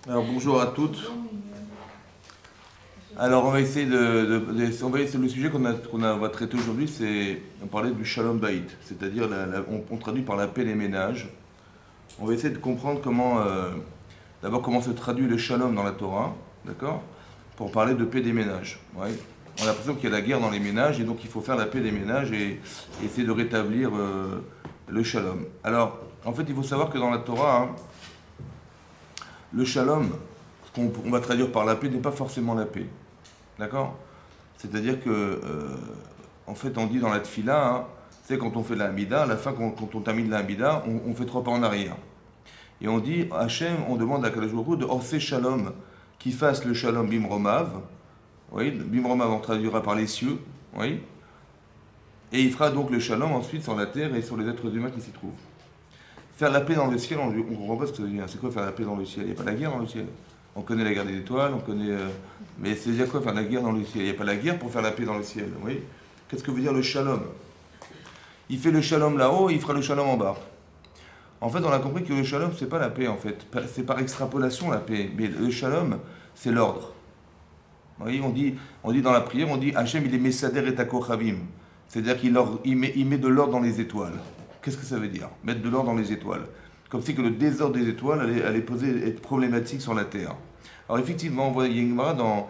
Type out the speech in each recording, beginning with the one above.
Alors bonjour à toutes. Alors on va essayer le sujet on va traiter aujourd'hui, c'est on parlait du shalom bayit, c'est-à-dire on traduit par la paix des ménages. On va essayer de comprendre d'abord comment se traduit le shalom dans la Torah, d'accord? Pour parler de paix des ménages. Ouais. On a l'impression qu'il y a la guerre dans les ménages et donc il faut faire la paix des ménages et essayer de rétablir le shalom. Alors en fait il faut savoir que dans la Torah, hein, le shalom, ce qu'on va traduire par la paix, n'est pas forcément la paix. D'accord? C'est-à-dire que, en fait, on dit dans la tfila, hein, c'est quand on fait la Hamida, à la fin, quand on termine la Hamida, on fait 3 pas en arrière. Et on dit, Hachem, on demande à Kadosh Baruch Hu de Orse Shalom, qui fasse le Shalom Bimromav. Oui, Bimromav, on traduira par les cieux. Oui. Et il fera donc le Shalom ensuite sur la terre et sur les êtres humains qui s'y trouvent. Faire la paix dans le ciel, on ne comprend pas ce que ça veut dire. C'est quoi faire la paix dans le ciel? Il n'y a pas la guerre dans le ciel. On connaît la guerre des étoiles, on connaît. Mais c'est dire quoi faire la guerre dans le ciel? Il n'y a pas la guerre pour faire la paix dans le ciel. Oui. Qu'est-ce que veut dire le shalom? Il fait le shalom là-haut, il fera le shalom en bas. En fait, on a compris que le shalom, c'est pas la paix, en fait. C'est par extrapolation la paix. Mais le shalom, c'est l'ordre. Oui, on dit dans la prière, on dit Hachem, il est Messader et Takochavim. C'est-à-dire qu'il met de l'ordre dans les étoiles. Qu'est-ce que ça veut dire? Mettre de l'ordre dans les étoiles. Comme si que le désordre des étoiles allait être problématique sur la terre. Alors effectivement, on voit Yegmara dans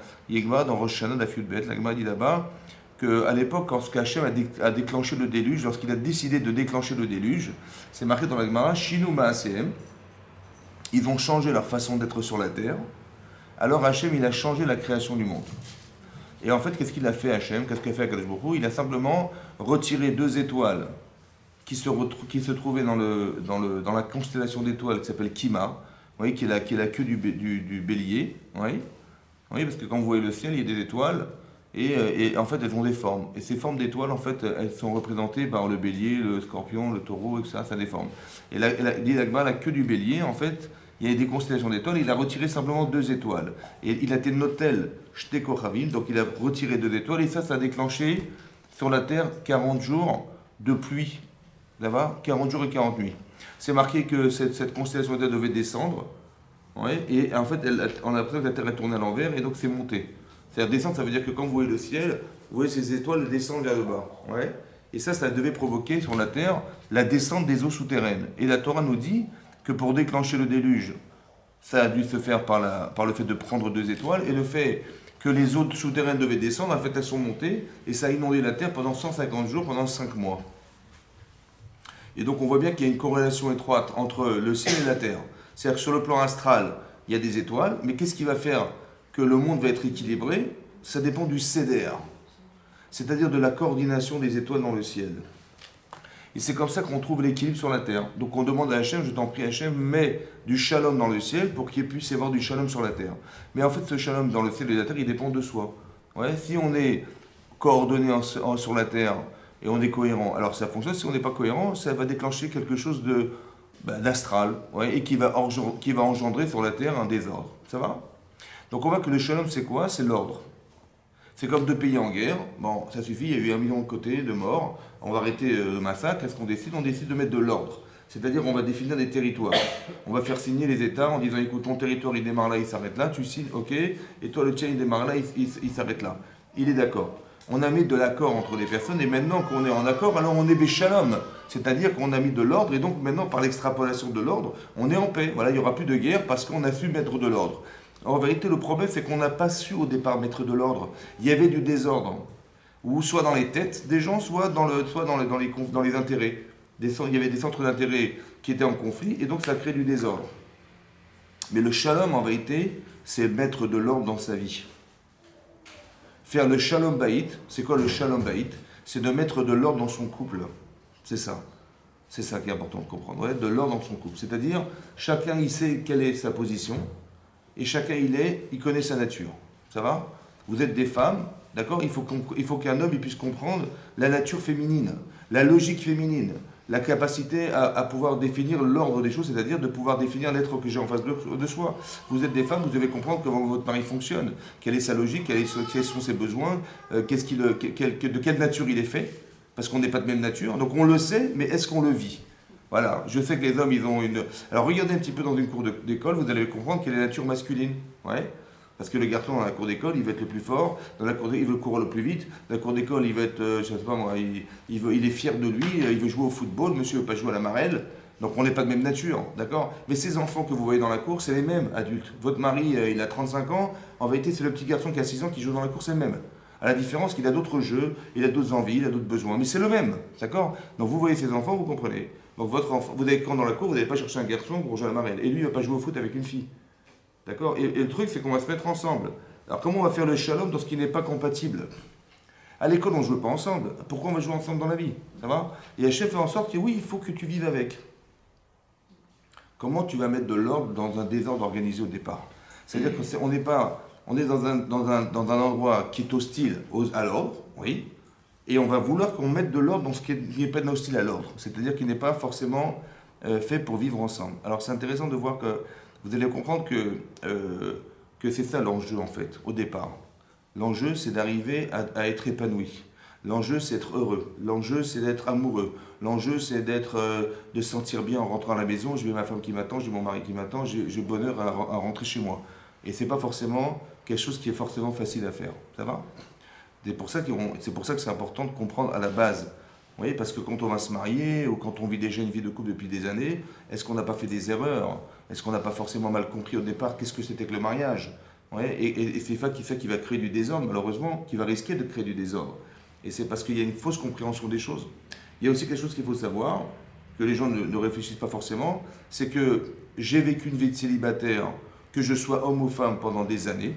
Rosh Hashanah, la Fiudbet, la Gemara dit là-bas qu'à l'époque, quand Hachem a déclenché le déluge, lorsqu'il a décidé de déclencher le déluge, c'est marqué dans la Gemara, Shinu Maasehem, ils ont changé leur façon d'être sur la terre. Alors Hachem, il a changé la création du monde. Et en fait, qu'est-ce qu'il a fait Hachem? Qu'est-ce qu'il a fait Akadosh Baruch Hu? Il a simplement retiré 2 étoiles qui se trouvaient dans la constellation d'étoiles qui s'appelle Kima, vous voyez, qui est la queue du bélier. Oui, parce que quand vous voyez le ciel, il y a des étoiles, et en fait, elles ont des formes. Et ces formes d'étoiles, en fait, elles sont représentées par le bélier, le scorpion, le taureau, etc. Ça a des formes. Et la queue du bélier, en fait, il y a des constellations d'étoiles, il a retiré simplement 2 étoiles. Et il a été notel Shteko-Chavim, donc il a retiré 2 étoiles, et ça a déclenché sur la terre 40 jours de pluie. D'accord? 40 jours et 40 nuits. C'est marqué que cette constellation d'étoiles devait descendre, ouais, et en fait, on a l'impression que la Terre est tournée à l'envers, et donc c'est monté. C'est-à-dire descendre, ça veut dire que quand vous voyez le ciel, vous voyez ces étoiles descendre vers le bas. Ouais. Et ça devait provoquer sur la Terre la descente des eaux souterraines. Et la Torah nous dit que pour déclencher le déluge, ça a dû se faire par le fait de prendre 2 étoiles, et le fait que les eaux souterraines devaient descendre, en fait elles sont montées, et ça a inondé la Terre pendant 150 jours, pendant 5 mois. Et donc on voit bien qu'il y a une corrélation étroite entre le ciel et la terre. C'est-à-dire que sur le plan astral, il y a des étoiles, mais qu'est-ce qui va faire que le monde va être équilibré? Ça dépend du céder, c'est-à-dire de la coordination des étoiles dans le ciel. Et c'est comme ça qu'on trouve l'équilibre sur la terre. Donc on demande à Hachem, je t'en prie Hachem, mets du shalom dans le ciel pour qu'il puisse y avoir du shalom sur la terre. Mais en fait ce shalom dans le ciel et la terre, il dépend de soi. Ouais, si on est coordonné sur la terre, et on est cohérent. Alors ça fonctionne, si on n'est pas cohérent, ça va déclencher quelque chose d'astral, ouais, et qui va engendrer sur la Terre un désordre. Ça va? Donc on voit que le shalom c'est quoi? C'est l'ordre. C'est comme 2 pays en guerre, bon ça suffit, il y a eu 1 million de côtés, de morts, on va arrêter le massacre, qu'est-ce qu'on décide? On décide de mettre de l'ordre. C'est-à-dire on va définir des territoires. On va faire signer les États en disant écoute, ton territoire il démarre là, il s'arrête là, tu signes, ok, et toi le tien il démarre là, il s'arrête là. Il est d'accord. On a mis de l'accord entre les personnes, et maintenant qu'on est en accord, alors on est béchalom. C'est-à-dire qu'on a mis de l'ordre, et donc maintenant, par l'extrapolation de l'ordre, on est en paix. Voilà, il n'y aura plus de guerre parce qu'on a su mettre de l'ordre. En vérité, le problème, c'est qu'on n'a pas su au départ mettre de l'ordre. Il y avait du désordre, ou soit dans les têtes des gens, soit dans les intérêts. Il y avait des centres d'intérêt qui étaient en conflit, et donc ça crée du désordre. Mais le shalom, en vérité, c'est mettre de l'ordre dans sa vie. Faire le shalom bayit, c'est quoi le shalom bayit? C'est de mettre de l'ordre dans son couple. C'est ça. C'est ça qui est important de comprendre. Ouais, de l'ordre dans son couple. C'est-à-dire, chacun il sait quelle est sa position, et chacun il connaît sa nature. Ça va? Vous êtes des femmes, d'accord? Il faut qu'un homme il puisse comprendre la nature féminine, la logique féminine, la capacité à pouvoir définir l'ordre des choses, c'est-à-dire de pouvoir définir l'être que j'ai en face de soi. Vous êtes des femmes, vous devez comprendre comment votre mari fonctionne, quelle est sa logique, quels sont ses besoins, de quelle nature il est fait, parce qu'on n'est pas de même nature. Donc on le sait, mais est-ce qu'on le vit? Voilà, je sais que les hommes, ils ont une... Alors regardez un petit peu dans une cour d'école, vous allez comprendre quelle est la nature masculine. Ouais. Parce que le garçon dans la cour d'école, il va être le plus fort, dans la cour il veut courir le plus vite, dans la cour d'école, il va être, je sais pas moi, il est fier de lui, il veut jouer au football, monsieur veut pas jouer à la marelle, donc on n'est pas de même nature, d'accord? Mais ces enfants que vous voyez dans la cour, c'est les mêmes adultes. Votre mari, il a 35 ans, en vérité, c'est le petit garçon qui a 6 ans qui joue dans la cour, c'est le même. À la différence qu'il a d'autres jeux, il a d'autres envies, il a d'autres besoins, mais c'est le même, d'accord? Donc vous voyez ces enfants, vous comprenez. Donc votre enfant, vous allez quand dans la cour, vous n'allez pas chercher un garçon pour jouer à la marelle, et lui, il va pas jouer au foot avec une fille. D'accord, et le truc, c'est qu'on va se mettre ensemble. Alors, comment on va faire le shalom dans ce qui n'est pas compatible? À l'école, on ne joue pas ensemble. Pourquoi on va jouer ensemble dans la vie? Ça va? Et Hachem fait en sorte que oui, il faut que tu vives avec. Comment tu vas mettre de l'ordre dans un désordre organisé au départ? C'est-à-dire qu'on n'est pas. On est dans un endroit qui est hostile à l'ordre, oui, et on va vouloir qu'on mette de l'ordre dans ce qui n'est pas hostile à l'ordre. C'est-à-dire qu'il n'est pas forcément fait pour vivre ensemble. Alors, c'est intéressant de voir que vous allez comprendre que c'est ça l'enjeu en fait, au départ. L'enjeu c'est d'arriver à être épanoui. L'enjeu c'est d'être heureux. L'enjeu c'est d'être amoureux. L'enjeu c'est de se sentir bien en rentrant à la maison. J'ai ma femme qui m'attend, j'ai mon mari qui m'attend, j'ai bonheur à rentrer chez moi. Et c'est pas forcément quelque chose qui est forcément facile à faire. Ça va? C'est pour ça que c'est important de comprendre à la base. Vous voyez, parce que quand on va se marier ou quand on vit déjà une vie de couple depuis des années, est-ce qu'on n'a pas fait des erreurs? Est-ce qu'on n'a pas forcément mal compris au départ qu'est-ce que c'était que le mariage? Ouais, et c'est ça qui va créer du désordre, malheureusement, qui va risquer de créer du désordre. Et c'est parce qu'il y a une fausse compréhension des choses. Il y a aussi quelque chose qu'il faut savoir, que les gens ne réfléchissent pas forcément, c'est que j'ai vécu une vie de célibataire, que je sois homme ou femme pendant des années,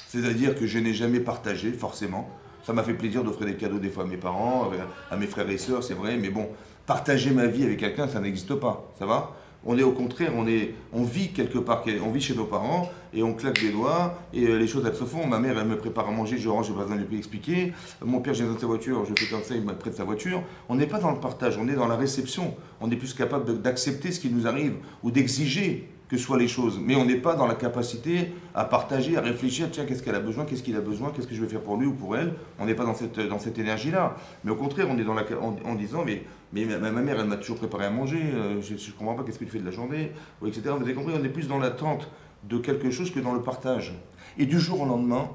c'est-à-dire que je n'ai jamais partagé, forcément. Ça m'a fait plaisir d'offrir des cadeaux des fois à mes parents, à mes frères et sœurs, c'est vrai, mais bon, partager ma vie avec quelqu'un, ça n'existe pas, ça va? On est au contraire, on vit quelque part, on vit chez nos parents, et on claque des doigts, et les choses elles se font. Ma mère, elle me prépare à manger, je range, j'ai pas besoin de lui expliquer. Mon père, j'ai besoin de sa voiture, je fais comme ça, il me prête sa voiture. On n'est pas dans le partage, on est dans la réception. On est plus capable d'accepter ce qui nous arrive, ou d'exiger que soient les choses. Mais on n'est pas dans la capacité à partager, à réfléchir, tiens, qu'est-ce qu'elle a besoin, qu'est-ce qu'il a besoin, qu'est-ce que je vais faire pour lui ou pour elle. On n'est pas dans cette énergie-là. Mais au contraire, on est en disant, mais ma mère, elle m'a toujours préparé à manger, je ne comprends pas qu'est-ce que tu fais de la journée, ou etc. Vous avez compris, on est plus dans l'attente de quelque chose que dans le partage. Et du jour au lendemain,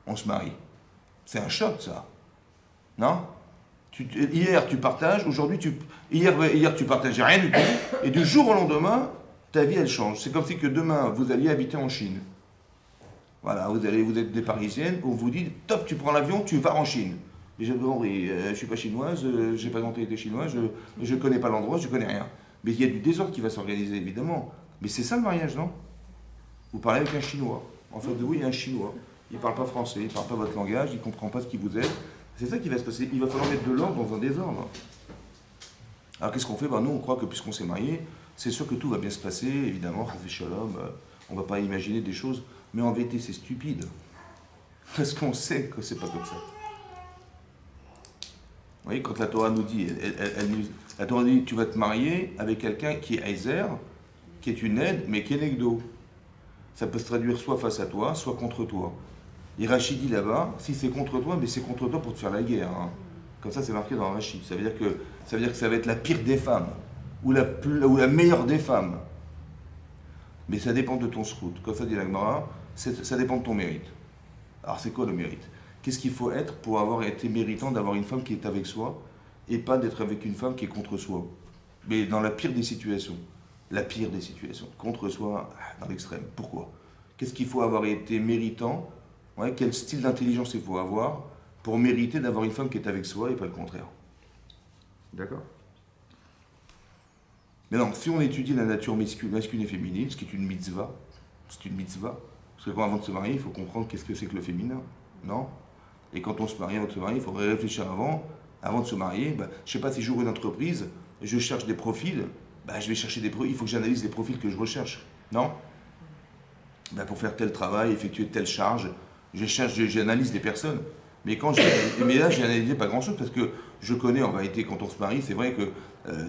on se marie. C'est un choc, ça. Non? Hier, tu partages, hier, tu partageais rien du tout, et du jour au lendemain, ta vie, elle change. C'est comme si que demain, vous alliez habiter en Chine. Voilà, vous êtes des Parisiennes, on vous dit, top, tu prends l'avion, tu vas en Chine. Déjà, bon, oui, je ne suis pas chinoise, j'ai pas de mentalité chinoise, je ne connais pas l'endroit, je ne connais rien. Mais il y a du désordre qui va s'organiser, évidemment. Mais c'est ça le mariage, non? Vous parlez avec un Chinois. En fait, oui, il y a un Chinois. Il ne parle pas français, il ne parle pas votre langage, il ne comprend pas ce qui vous êtes. C'est ça qui va se passer. Il va falloir mettre de l'ordre dans un désordre. Alors qu'est-ce qu'on fait? Nous, on croit que puisqu'on s'est marié, c'est sûr que tout va bien se passer, évidemment, Chas Shalom, on ne va pas imaginer des choses, mais en vérité, c'est stupide. Parce qu'on sait que c'est pas comme ça. Vous voyez, quand la Torah nous dit, la Torah dit, tu vas te marier avec quelqu'un qui est Aizer, qui est une aide, mais qui est Negdo. Ça peut se traduire soit face à toi, soit contre toi. Et Rachid dit là-bas, si c'est contre toi, mais c'est contre toi pour te faire la guerre. Hein. Comme ça, c'est marqué dans Rachid. Ça veut dire que ça va être la pire des femmes, ou la meilleure des femmes. Mais ça dépend de ton srout. Comme ça dit la Gemara, ça dépend de ton mérite. Alors c'est quoi le mérite? Qu'est-ce qu'il faut être pour avoir été méritant d'avoir une femme qui est avec soi et pas d'être avec une femme qui est contre soi? Mais dans la pire des situations. La pire des situations. Contre soi, dans l'extrême. Pourquoi? Qu'est-ce qu'il faut avoir été méritant? Ouais, quel style d'intelligence il faut avoir pour mériter d'avoir une femme qui est avec soi et pas le contraire? D'accord? Mais non, si on étudie la nature masculine et féminine, ce qui est une mitzvah, c'est une mitzvah. Parce que avant de se marier, il faut comprendre qu'est-ce que c'est que le féminin. Non? Et quand on se marie avant de se marier, il faudrait réfléchir avant de se marier. Je ne sais pas si j'ouvre une entreprise, je cherche des profils, je vais chercher des profils, il faut que j'analyse les profils que je recherche. Non? Pour faire tel travail, effectuer telle charge, j'analyse les personnes. Mais là, j'ai analysé pas grand-chose parce que je connais en réalité quand on se marie, c'est vrai que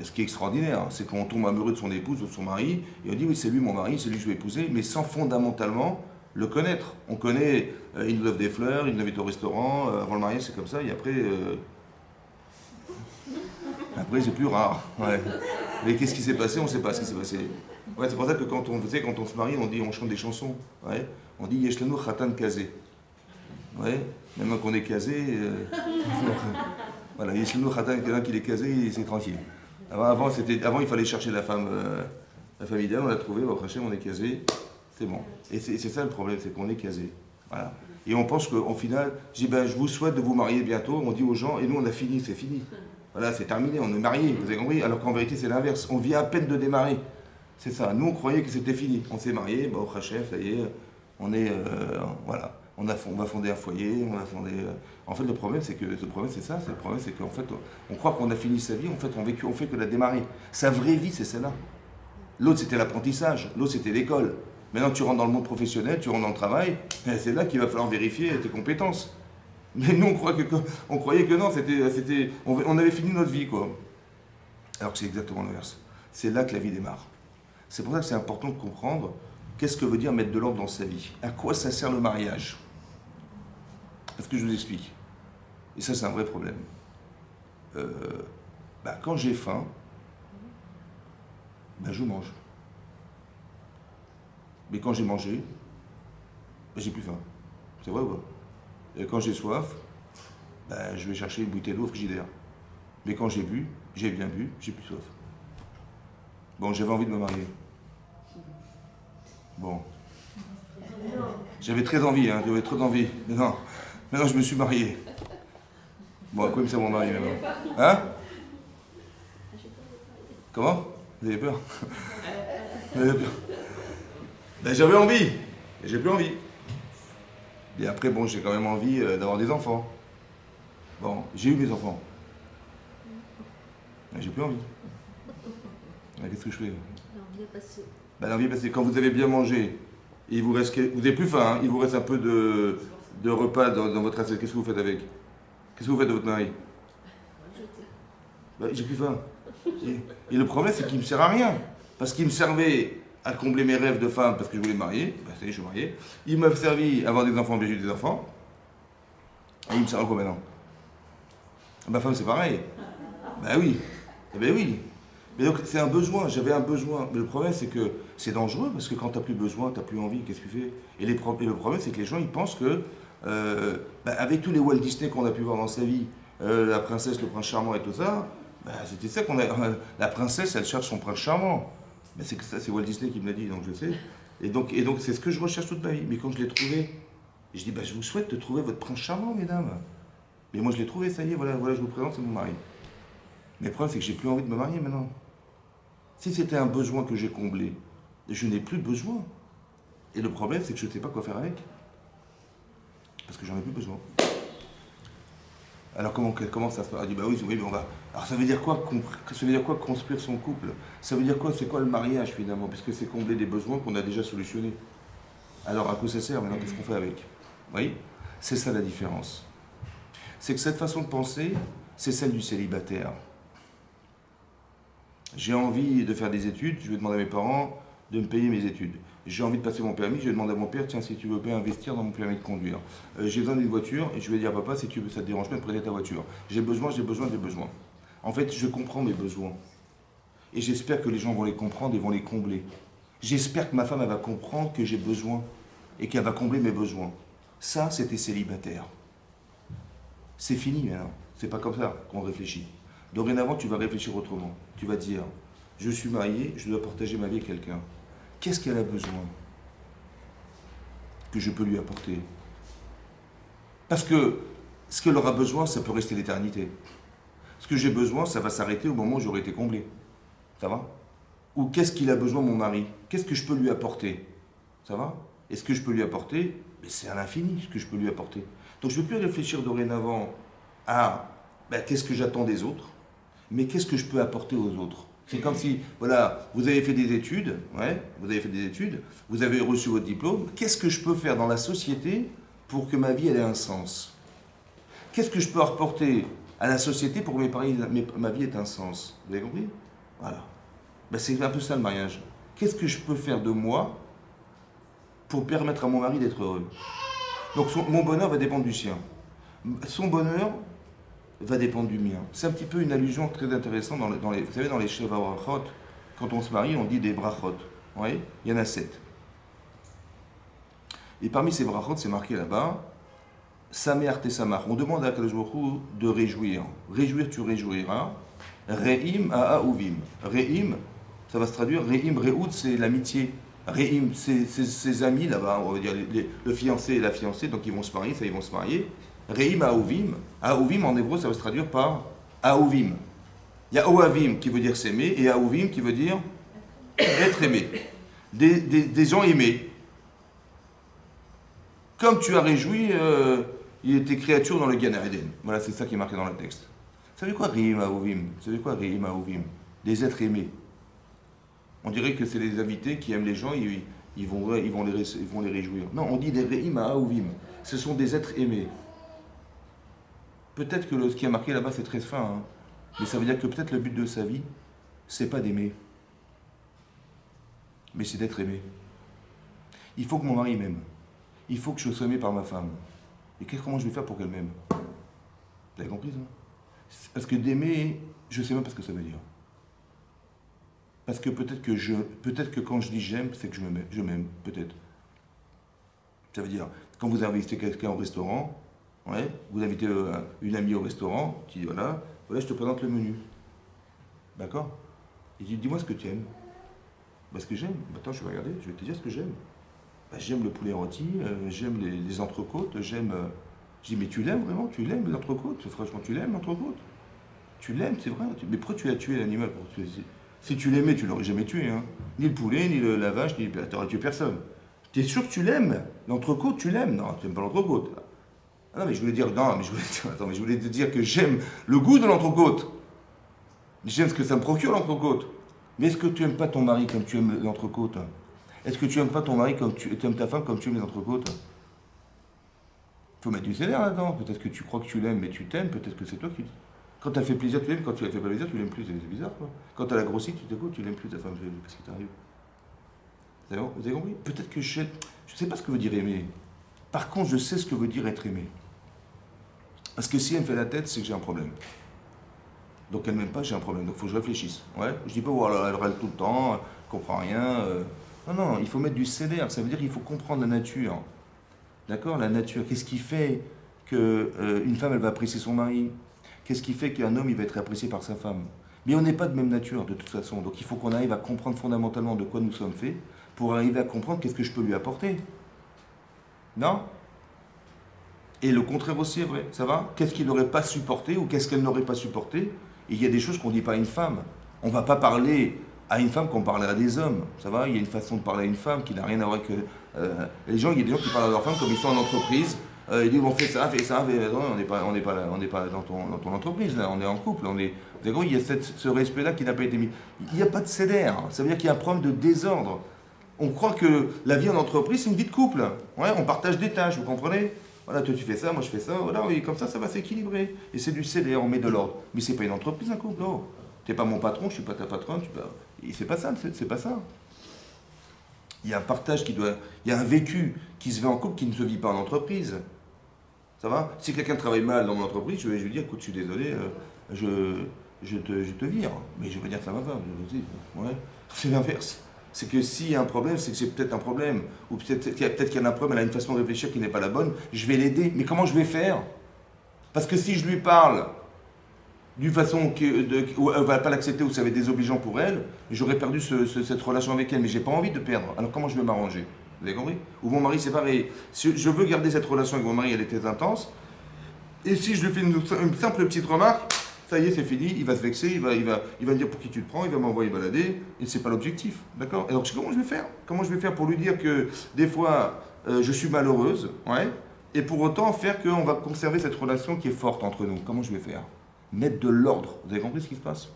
ce qui est extraordinaire, c'est qu'on tombe amoureux de son épouse ou de son mari et on dit oui, c'est lui mon mari, c'est lui que je vais épouser, mais sans fondamentalement le connaître. On connaît, il nous offre des fleurs, il nous invite au restaurant, avant le mariage c'est comme ça, et après... Après, c'est plus rare. Ouais. Mais qu'est-ce qui s'est passé? On ne sait pas ce qui s'est passé. Ouais, c'est pour ça que quand on, vous savez, quand on se marie, on chante des chansons. Ouais. On dit Yeshlanu Khatan Kazé. Ouais. Même quand on est casé, voilà, Yeshlanu Khatan, quelqu'un qui est casé, c'est tranquille. Avant, il fallait chercher la femme idéale, on l'a trouvée, on est casé, c'est bon. Et c'est ça le problème, c'est qu'on est casé. Voilà. Et on pense qu'au final, je dis, ben, je vous souhaite de vous marier bientôt, on dit aux gens, et nous on a fini, c'est fini. Voilà, c'est terminé, on est mariés, vous avez compris? Alors qu'en vérité, c'est l'inverse, on vient à peine de démarrer. C'est ça, nous on croyait que c'était fini. On s'est mariés, bah, au Hachem, ça y est, on est, voilà. On va fonder un foyer, on va fonder... En fait, le problème, c'est ça. Le problème, c'est qu'en fait, on croit qu'on a fini sa vie, en fait, on fait que la démarrer. Sa vraie vie, c'est celle-là. L'autre, c'était l'apprentissage. L'autre, c'était l'école. Maintenant, tu rentres dans le monde professionnel, tu rentres dans le travail, c'est là qu'il va falloir vérifier tes compétences. Mais nous, on croyait que non, on avait fini notre vie, quoi. Alors que c'est exactement l'inverse. C'est là que la vie démarre. C'est pour ça que c'est important de comprendre qu'est-ce que veut dire mettre de l'ordre dans sa vie. À quoi ça sert le mariage? Parce que je vous explique. Et ça, c'est un vrai problème. Quand j'ai faim, je mange. Mais quand j'ai mangé, j'ai plus faim. C'est vrai ou pas? Et quand j'ai soif, je vais chercher une bouteille d'eau au frigidaire. Mais quand j'ai bien bu, j'ai plus soif. Bon, j'avais envie de me marier. Bon. J'avais très envie, j'avais trop d'envie. Maintenant, je me suis marié. Bon, à quoi me sert mon mari maintenant? Hein? Comment? Vous avez peur? Vous avez peur? J'avais envie, et j'ai plus envie. Et après, bon, j'ai quand même envie d'avoir des enfants. Bon, j'ai eu mes enfants. Mais j'ai plus envie. Qu'est-ce que je fais? L'envie est passée. L'envie est passée. Quand vous avez bien mangé, et vous n'avez plus faim, il vous reste un peu de repas dans votre assiette. Qu'est-ce que vous faites avec? Qu'est-ce que vous faites de votre mari? J'ai plus faim. Et le problème, c'est qu'il ne me sert à rien. Parce qu'il me servait à combler mes rêves de femme parce que je voulais me marier. Ça y est, je suis marié. Il m'a servi à avoir des enfants, j'ai eu des enfants. Et il me sert à quoi maintenant? Ma femme, c'est pareil. Oui. Oui. Mais donc, c'est un besoin. J'avais un besoin. Mais le problème, c'est que c'est dangereux parce que quand tu n'as plus besoin, tu n'as plus envie. Qu'est-ce que tu fais? Et le problème, c'est que les gens, ils pensent que, avec tous les Walt Disney qu'on a pu voir dans sa vie, la princesse, le prince charmant et tout ça, c'était ça qu'on a. La princesse, elle cherche son prince charmant. Mais c'est que ça, c'est Walt Disney qui me l'a dit, donc je sais. Et donc c'est ce que je recherche toute ma vie. Mais quand je l'ai trouvé, je dis, je vous souhaite de trouver votre prince charmant, mesdames. Mais moi, je l'ai trouvé, ça y est, voilà, je vous présente, c'est mon mari. Mais le problème, c'est que j'ai plus envie de me marier maintenant. Si c'était un besoin que j'ai comblé, je n'ai plus besoin. Et le problème, c'est que je ne sais pas quoi faire avec. Parce que j'en ai plus besoin. Alors comment ça se passe? Elle dit, oui, mais on va... Alors ça veut dire quoi construire son couple? Ça veut dire quoi? C'est quoi le mariage finalement? Puisque c'est combler des besoins qu'on a déjà solutionnés. Alors à quoi ça sert maintenant? Qu'est-ce qu'on fait avec? Oui, c'est ça la différence. C'est que cette façon de penser, c'est celle du célibataire. J'ai envie de faire des études, je vais demander à mes parents de me payer mes études. J'ai envie de passer mon permis, je vais demander à mon père, tiens, si tu veux bien investir dans mon permis de conduire. J'ai besoin d'une voiture, et je vais dire à papa, si tu veux, ça te dérange pas de prêter ta voiture. J'ai besoin. En fait, je comprends mes besoins. Et j'espère que les gens vont les comprendre et vont les combler. J'espère que ma femme, elle va comprendre que j'ai besoin, et qu'elle va combler mes besoins. Ça, c'était célibataire. C'est fini maintenant. C'est pas comme ça qu'on réfléchit. Dorénavant, tu vas réfléchir autrement. Tu vas dire, je suis marié, je dois partager ma vie avec quelqu'un. Qu'est-ce qu'elle a besoin que je peux lui apporter? Parce que ce qu'elle aura besoin, ça peut rester l'éternité. Ce que j'ai besoin, ça va s'arrêter au moment où j'aurai été comblé. Ça va? Ou qu'est-ce qu'il a besoin, mon mari? Qu'est-ce que je peux lui apporter? Ça va? Et ce que je peux lui apporter, c'est à l'infini ce que je peux lui apporter. Donc je ne veux plus réfléchir dorénavant à qu'est-ce que j'attends des autres, mais qu'est-ce que je peux apporter aux autres. C'est comme si, voilà, vous avez fait des études, vous avez reçu votre diplôme, qu'est-ce que je peux faire dans la société pour que ma vie ait un sens? Qu'est-ce que je peux apporter à la société pour que ma vie ait un sens? Vous avez compris? Voilà. C'est un peu ça le mariage. Qu'est-ce que je peux faire de moi pour permettre à mon mari d'être heureux? Donc mon bonheur va dépendre du sien. Son bonheur, va dépendre du mien. C'est un petit peu une allusion très intéressante vous savez, dans les Sheva Brachot, quand on se marie, on dit des brachot. Oui, il y en a 7. Et parmi ces brachot, c'est marqué là-bas, Samer Tesamach. On demande à Kadosh Baruch Hu de réjouir. Réjouir, tu réjouiras. Re'im Ahavim. Re'im, ça va se traduire, Re'im, Re'oud, c'est l'amitié. Re'im, c'est ses amis là-bas, on va dire le fiancé et la fiancée, donc ils vont se marier, ça ils vont se marier. Re'im Ahavim. Ahavim en hébreu, ça va se traduire par Ahavim. Il y a Ohavim qui veut dire s'aimer et Ahavim qui veut dire être aimé. Des gens aimés. Comme tu as réjoui tes créatures dans le Gan Eden. Voilà, c'est ça qui est marqué dans le texte. Vous savez quoi, Re'im Ahavim? Vous savez quoi, Re'im Ahavim? Des êtres aimés. On dirait que c'est les invités qui aiment les gens, ils vont les réjouir. Non, on dit des Re'im Ahavim. Ce sont des êtres aimés. Peut-être que ce qui est marqué là-bas, c'est très fin, hein, mais ça veut dire que peut-être le but de sa vie, c'est pas d'aimer, mais c'est d'être aimé. Il faut que mon mari m'aime. Il faut que je sois aimé par ma femme. Et comment je vais faire pour qu'elle m'aime? Vous avez compris ça? Parce que d'aimer, je ne sais même pas ce que ça veut dire. Parce que peut-être que quand je dis j'aime, c'est que je m'aime, peut-être. Ça veut dire, quand vous invitez quelqu'un au restaurant, ouais, vous invitez une amie au restaurant, qui dit voilà, je te présente le menu. D'accord? Il dit dis-moi ce que tu aimes. Bah, ce que j'aime, attends, je vais regarder, je vais te dire ce que j'aime. Bah, j'aime le poulet rôti, j'aime les entrecôtes, j'aime. Je dis mais tu l'aimes vraiment? Tu l'aimes les entrecôtes? Franchement, tu l'aimes l'entrecôte? Tu l'aimes, c'est vrai. Mais pourquoi tu as tué l'animal? Si tu l'aimais, tu l'aurais jamais tué. Hein. Ni le poulet, ni la vache, tu n'aurais tué personne. Tu es sûr que tu l'aimes? L'entrecôte, tu l'aimes? Non, tu n'aimes pas l'entrecôte. Ah non, mais je voulais dire, non, mais je voulais te dire que j'aime le goût de l'entrecôte. J'aime ce que ça me procure l'entrecôte. Mais est-ce que tu n'aimes pas ton mari comme tu aimes l'entrecôte? Est-ce que tu n'aimes pas ton mari comme tu aimes ta femme comme tu aimes les entrecôtes? Il faut mettre du sévère là-dedans. Peut-être que tu crois que tu l'aimes, mais tu t'aimes. Peut-être que c'est toi qui. Quand tu as fait plaisir, tu l'aimes. Quand tu as fait pas plaisir, tu l'aimes plus. C'est bizarre, quoi. Quand tu as la grossi, tu l'aimes plus ta femme. Qu'est-ce qui t'arrive? Vous avez compris? Peut-être que je ne sais pas ce que veut dire aimer. Par contre, je sais ce que veut dire être aimé. Parce que si elle me fait la tête, c'est que j'ai un problème. Donc elle m'aime pas, j'ai un problème. Donc il faut que je réfléchisse. Ouais. Je dis pas, voilà, elle râle tout le temps, elle comprend rien. Non, il faut mettre du CDR. Ça veut dire qu'il faut comprendre la nature. D'accord? La nature. Qu'est-ce qui fait qu'une femme, elle va apprécier son mari? Qu'est-ce qui fait qu'un homme, il va être apprécié par sa femme? Mais on n'est pas de même nature, de toute façon. Donc il faut qu'on arrive à comprendre fondamentalement de quoi nous sommes faits pour arriver à comprendre qu'est-ce que je peux lui apporter. Non? Et le contraire aussi est vrai. Ça va? Qu'est-ce qu'il n'aurait pas supporté ou qu'est-ce qu'elle n'aurait pas supporté? Et il y a des choses qu'on ne dit pas à une femme. On ne va pas parler à une femme comme on parlerait à des hommes. Ça va? Il y a une façon de parler à une femme qui n'a rien à voir avec... il y a des gens qui parlent à leur femme comme ils sont en entreprise. Ils disent on fait ça, non, on n'est pas dans ton entreprise, là, on est en couple. D'accord, il y a ce respect-là qui n'a pas été mis. Il n'y a pas de CDR. Ça veut dire qu'il y a un problème de désordre. On croit que la vie en entreprise, c'est une vie de couple. Ouais, on partage des tâches, vous comprenez? Voilà, toi tu fais ça, moi je fais ça, voilà, oui, comme ça va s'équilibrer. Et c'est du CDR, on met de l'ordre. Mais c'est pas une entreprise, un couple, non. T'es pas mon patron, je suis pas ta patronne, c'est pas ça, c'est pas ça. Il y a un partage il y a un vécu qui se vit en couple qui ne se vit pas en entreprise. Ça va? Si quelqu'un travaille mal dans mon entreprise, je vais lui dire, écoute, je suis désolé, je te vire. Mais je vais dire que ça va pas. Ouais. C'est l'inverse. C'est que s'il y a un problème, c'est que c'est peut-être un problème. Ou peut-être qu'il y a un problème, elle a une façon de réfléchir qui n'est pas la bonne. Je vais l'aider. Mais comment je vais faire? Parce que si je lui parle d'une façon où elle ne va pas l'accepter, ou ça va être désobligeant pour elle, j'aurais perdu cette relation avec elle. Mais j'ai pas envie de perdre. Alors comment je vais m'arranger? Vous avez compris? Ou mon mari, c'est pareil. Si je veux garder cette relation avec mon mari, elle était intense. Et si je lui fais une simple petite remarque, ça y est, c'est fini, il va se vexer, il va me dire pour qui tu te prends, il va m'envoyer balader, et c'est pas l'objectif, d'accord? Alors comment je vais faire? Comment je vais faire pour lui dire que des fois je suis malheureuse, ouais, et pour autant faire qu'on va conserver cette relation qui est forte entre nous? Comment je vais faire? Mettre de l'ordre. Vous avez compris ce qui se passe?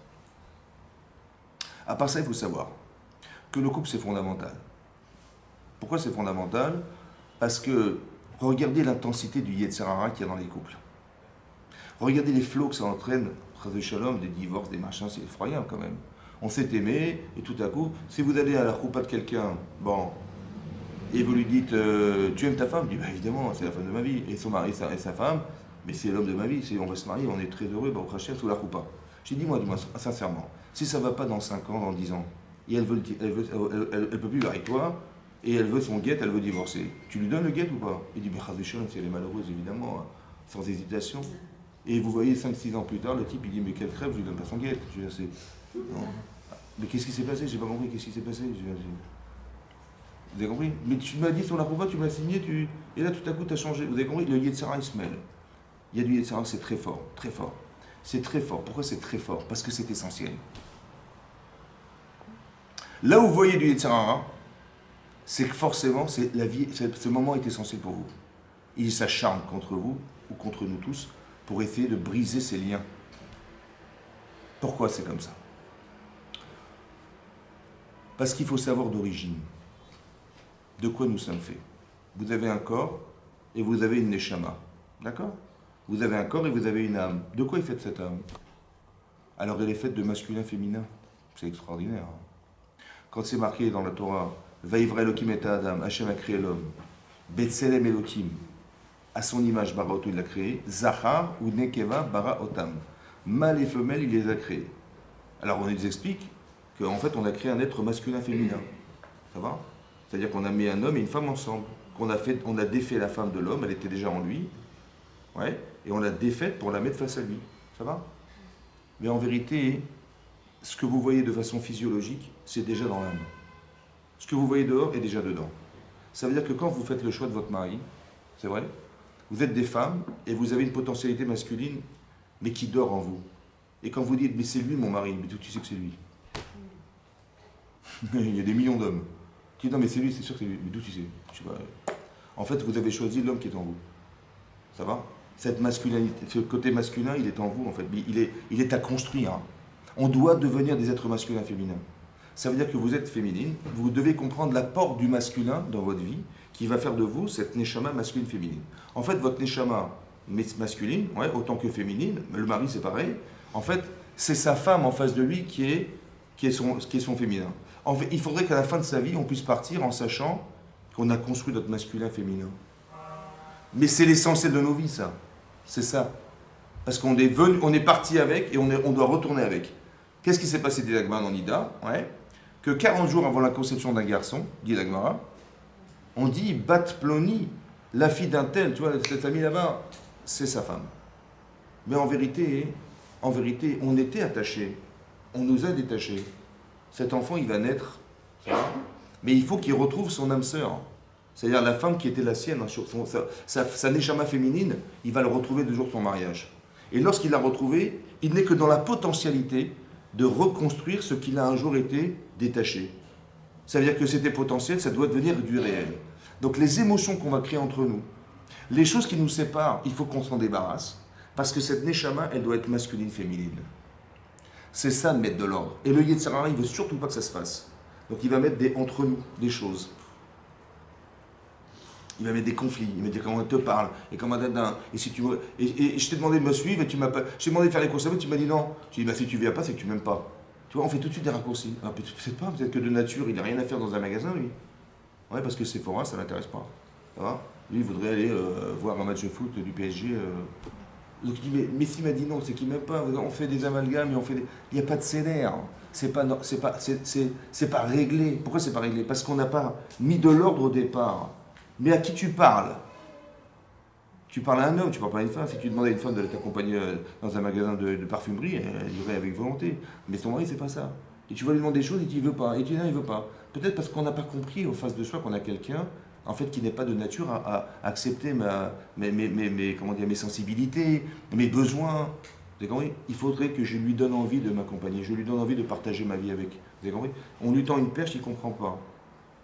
À part ça, il faut savoir que le couple c'est fondamental. Pourquoi c'est fondamental? Parce que regardez l'intensité du Yetzer Hara qu'il y a dans les couples. Regardez les flots que ça entraîne, Chazé Shalom, des divorces, des machins, c'est effroyable quand même. On s'est aimé, et tout à coup, si vous allez à la choupa de quelqu'un, bon, et vous lui dites, tu aimes ta femme? Il dit, bah, évidemment, c'est la femme de ma vie. Et son mari et sa femme, mais c'est l'homme de ma vie, on va se marier, on est très heureux, bah, au Hachem, sous la roupa. J'ai dit, dis-moi, sincèrement, si ça ne va pas dans 5 ans, dans 10 ans, et elle peut plus vivre avec toi, et elle veut son guet, elle veut divorcer, tu lui donnes le guet ou pas? Il dit, mais Khazéchon, si elle est malheureuse, évidemment, hein, sans hésitation. Et vous voyez, 5-6 ans plus tard, le type, il dit, mais quelle crève, je lui donne pas son guet. Je dis, non. Mais qu'est-ce qui s'est passé? J'ai pas compris, qu'est-ce qui s'est passé? Vous avez compris? Mais tu m'as dit sur la roupa, tu m'as signé, et là, tout à coup, tu as changé. Vous avez compris? Le Yetzara, il se mêle. Il y a du Yetzara, c'est très fort, très fort. C'est très fort. Pourquoi c'est très fort? Parce que c'est essentiel. Là où vous voyez du Yetzara, c'est que forcément, la vie, ce moment est essentiel pour vous. Il s'acharne contre vous, ou contre nous tous, pour essayer de briser ces liens. Pourquoi c'est comme ça? Parce qu'il faut savoir d'origine. De quoi nous sommes faits. Vous avez un corps et vous avez une neshama. D'accord? Vous avez un corps et vous avez une âme. De quoi est faite cette âme? Alors elle est faite de masculin-féminin. C'est extraordinaire. Quand c'est marqué dans la Torah, Vaïvra Elohim et Adam, Hachem a créé l'homme. Betselem Elohim, à son image, bara oto, il l'a créé. Zachar ou Nekeva, bara otam. Mâle et femelle, il les a créés. Alors on nous explique qu'en fait on a créé un être masculin-féminin. Ça va? C'est-à-dire qu'on a mis un homme et une femme ensemble. On a défait la femme de l'homme, elle était déjà en lui. Ouais, et on l'a défaite pour la mettre face à lui. Ça va? Mais en vérité, ce que vous voyez de façon physiologique, c'est déjà dans l'âme. Ce que vous voyez dehors est déjà dedans. Ça veut dire que quand vous faites le choix de votre mari, c'est vrai, vous êtes des femmes et vous avez une potentialité masculine, mais qui dort en vous. Et quand vous dites, mais c'est lui mon mari, mais d'où tu sais que c'est lui? Il y a des millions d'hommes. Tu dis, non mais c'est lui, c'est sûr que c'est lui, mais d'où tu sais? Je sais pas. En fait, vous avez choisi l'homme qui est en vous. Ça va? Cette masculinité, ce côté masculin, il est en vous en fait. Il est à construire. Hein. On doit devenir des êtres masculins féminins. Ça veut dire que vous êtes féminine, vous devez comprendre l'apport du masculin dans votre vie qui va faire de vous cette neshama masculine-féminine. En fait, votre neshama masculine, ouais, autant que féminine, le mari c'est pareil, en fait, c'est sa femme en face de lui qui est son féminin. En fait, il faudrait qu'à la fin de sa vie, on puisse partir en sachant qu'on a construit notre masculin-féminin. Mais c'est l'essentiel de nos vies, ça. C'est ça. Parce qu'on est parti avec et on doit retourner avec. Qu'est-ce qui s'est passé, dit l'Agmara dans Nida? Ouais. Que 40 jours avant la conception d'un garçon, dit l'Agmara, on dit Bat Ploni, la fille d'un tel, tu vois, cette famille là-bas, c'est sa femme. Mais en vérité, on était attachés. On nous a détachés. Cet enfant, il va naître, ça va, mais il faut qu'il retrouve son âme sœur. C'est-à-dire la femme qui était la sienne, sa neshama féminine, il va le retrouver le jour de son mariage. Et lorsqu'il l'a retrouvé, il n'est que dans la potentialité de reconstruire ce qu'il a un jour été détaché. Ça veut dire que c'était potentiel, ça doit devenir du réel. Donc les émotions qu'on va créer entre nous, les choses qui nous séparent, il faut qu'on s'en débarrasse, parce que cette neshama, elle doit être masculine-féminine. C'est ça de mettre de l'ordre. Et le Yetzirah, il ne veut surtout pas que ça se fasse. Donc il va mettre entre nous des choses. Il va mettre des conflits, il va dire comment on te parle, et comment et si tu et je t'ai demandé de me suivre, et tu m'as pas. Je t'ai demandé de faire les courses avec, tu m'as dit non. Tu dis bah si tu viens pas, c'est que tu m'aimes pas. Tu vois, on fait tout de suite des raccourcis. Ah, peut-être que de nature, il n'a rien à faire dans un magasin, lui. Ouais, parce que Sephora, ça ne l'intéresse pas. Ça va? Lui, il voudrait aller voir un match de foot du PSG. Donc il dit, mais s'il m'a dit non, c'est qu'il m'aime pas. On fait des amalgames, il n'y a pas de CDR. C'est pas réglé. Pourquoi c'est pas réglé? Parce qu'on n'a pas mis de l'ordre au départ. Mais à qui tu parles? Tu parles à un homme, tu parles pas à une femme. Si tu demandais à une femme de t'accompagner dans un magasin de parfumerie, elle irait avec volonté. Mais ton mari, c'est pas ça. Et tu vas lui demander des choses et il veut pas. Et tu dis non, il veut pas. Peut-être parce qu'on n'a pas compris en face de soi qu'on a quelqu'un, en fait, qui n'est pas de nature à accepter mes sensibilités, mes besoins. Vous avez compris? Il faudrait que je lui donne envie de m'accompagner. Je lui donne envie de partager ma vie avec. Vous avez compris? On lui tend une perche, il ne comprend pas.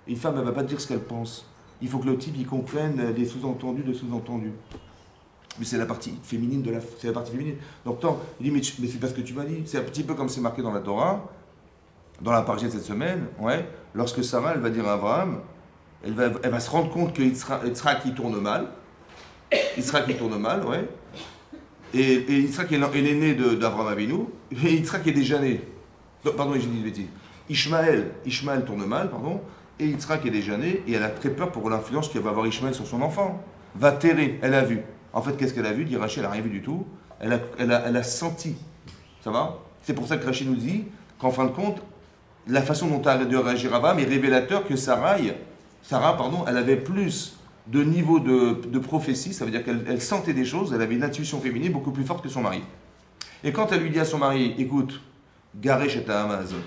Une femme, elle ne va pas dire ce qu'elle pense. Il faut que le type, il comprenne les sous-entendus de sous-entendus. Mais c'est la partie féminine c'est la partie féminine. Donc, il dit, mais c'est pas ce que tu m'as dit. C'est un petit peu comme c'est marqué dans la Torah, dans la partie de cette semaine, ouais, lorsque Sarah, elle va dire à Abraham, elle va se rendre compte que Yitzhak, il tourne mal. Yitzhak, il tourne mal, ouais. Et Yitzhak est l'aîné d'Abraham Avinu, et Yitzhak est déjà né. Non, pardon, j'ai dit une bêtise. Ishmaël tourne mal, pardon. Et Yitzhak est déjà né, et elle a très peur pour l'influence qu'elle va avoir Ishmaël sur son enfant. Va terrer, elle a vu. En fait, qu'est-ce qu'elle a vu? Dit Rachel, elle n'a rien vu du tout. Elle a senti. Ça va? C'est pour ça que Rachel nous dit qu'en fin de compte, la façon dont a dû réagir Abraham est révélateur que Sarah, pardon, elle avait plus de niveau de prophétie, ça veut dire qu'elle sentait des choses, elle avait une intuition féminine beaucoup plus forte que son mari. Et quand elle lui dit à son mari, écoute, Garesh et Amazon,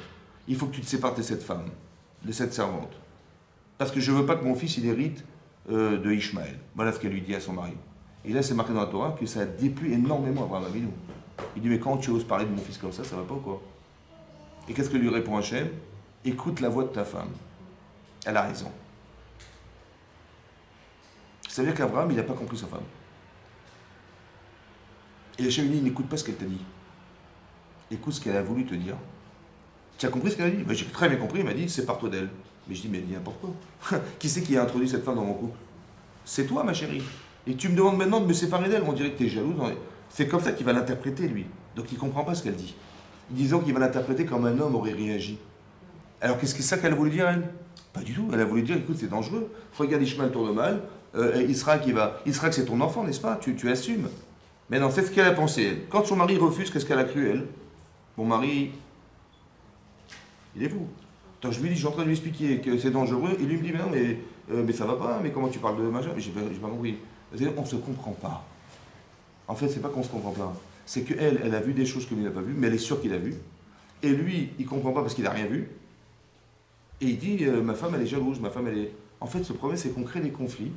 il faut que tu te sépares de cette femme, de cette servante, parce que je ne veux pas que mon fils il hérite de Ishmaël. Voilà ce qu'elle lui dit à son mari. Et là, c'est marqué dans la Torah que ça a déplu énormément Abraham Avinu. Il dit, mais quand tu oses parler de mon fils comme ça va pas ou quoi? Et qu'est-ce que lui répond Hachem? Écoute la voix de ta femme. Elle a raison. Ça veut dire qu'Abraham, il n'a pas compris sa femme. Et Hachem lui dit, n'écoute pas ce qu'elle t'a dit. Écoute ce qu'elle a voulu te dire. Tu as compris ce qu'elle a dit? Ben, j'ai très bien compris, il m'a dit, sépare-toi d'elle. Mais je dis, mais elle dit n'importe quoi. Qui c'est qui a introduit cette femme dans mon couple? C'est toi, ma chérie. Et tu me demandes maintenant de me séparer d'elle, on dirait que tu es jalouse. C'est comme ça qu'il va l'interpréter, lui. Donc il ne comprend pas ce qu'elle dit. Disons qu'il va l'interpréter comme un homme aurait réagi. Alors qu'est-ce que c'est ça qu'elle a voulu dire, elle? Pas du tout. Elle a voulu dire, écoute, c'est dangereux. Regarde, Ishmael tourne mal. Israël c'est ton enfant, n'est-ce pas? Tu assumes. Mais non, c'est ce qu'elle a pensé, elle. Quand son mari refuse, qu'est-ce qu'elle a cru, elle? Mon mari, il est fou. Donc je lui dis, je suis en train de lui expliquer que c'est dangereux. Et lui me dit, mais non, mais ça va pas. Mais comment tu parles de machin? Mais j'ai pas compris. On ne se comprend pas. En fait, c'est pas qu'on se comprend pas. C'est qu'elle, elle a vu des choses que lui n'a pas vues, mais elle est sûre qu'il a vu. Et lui, il comprend pas parce qu'il n'a rien vu. Et il dit, ma femme, elle est jalouse, ma femme, elle est... En fait, ce problème, c'est qu'on crée des conflits,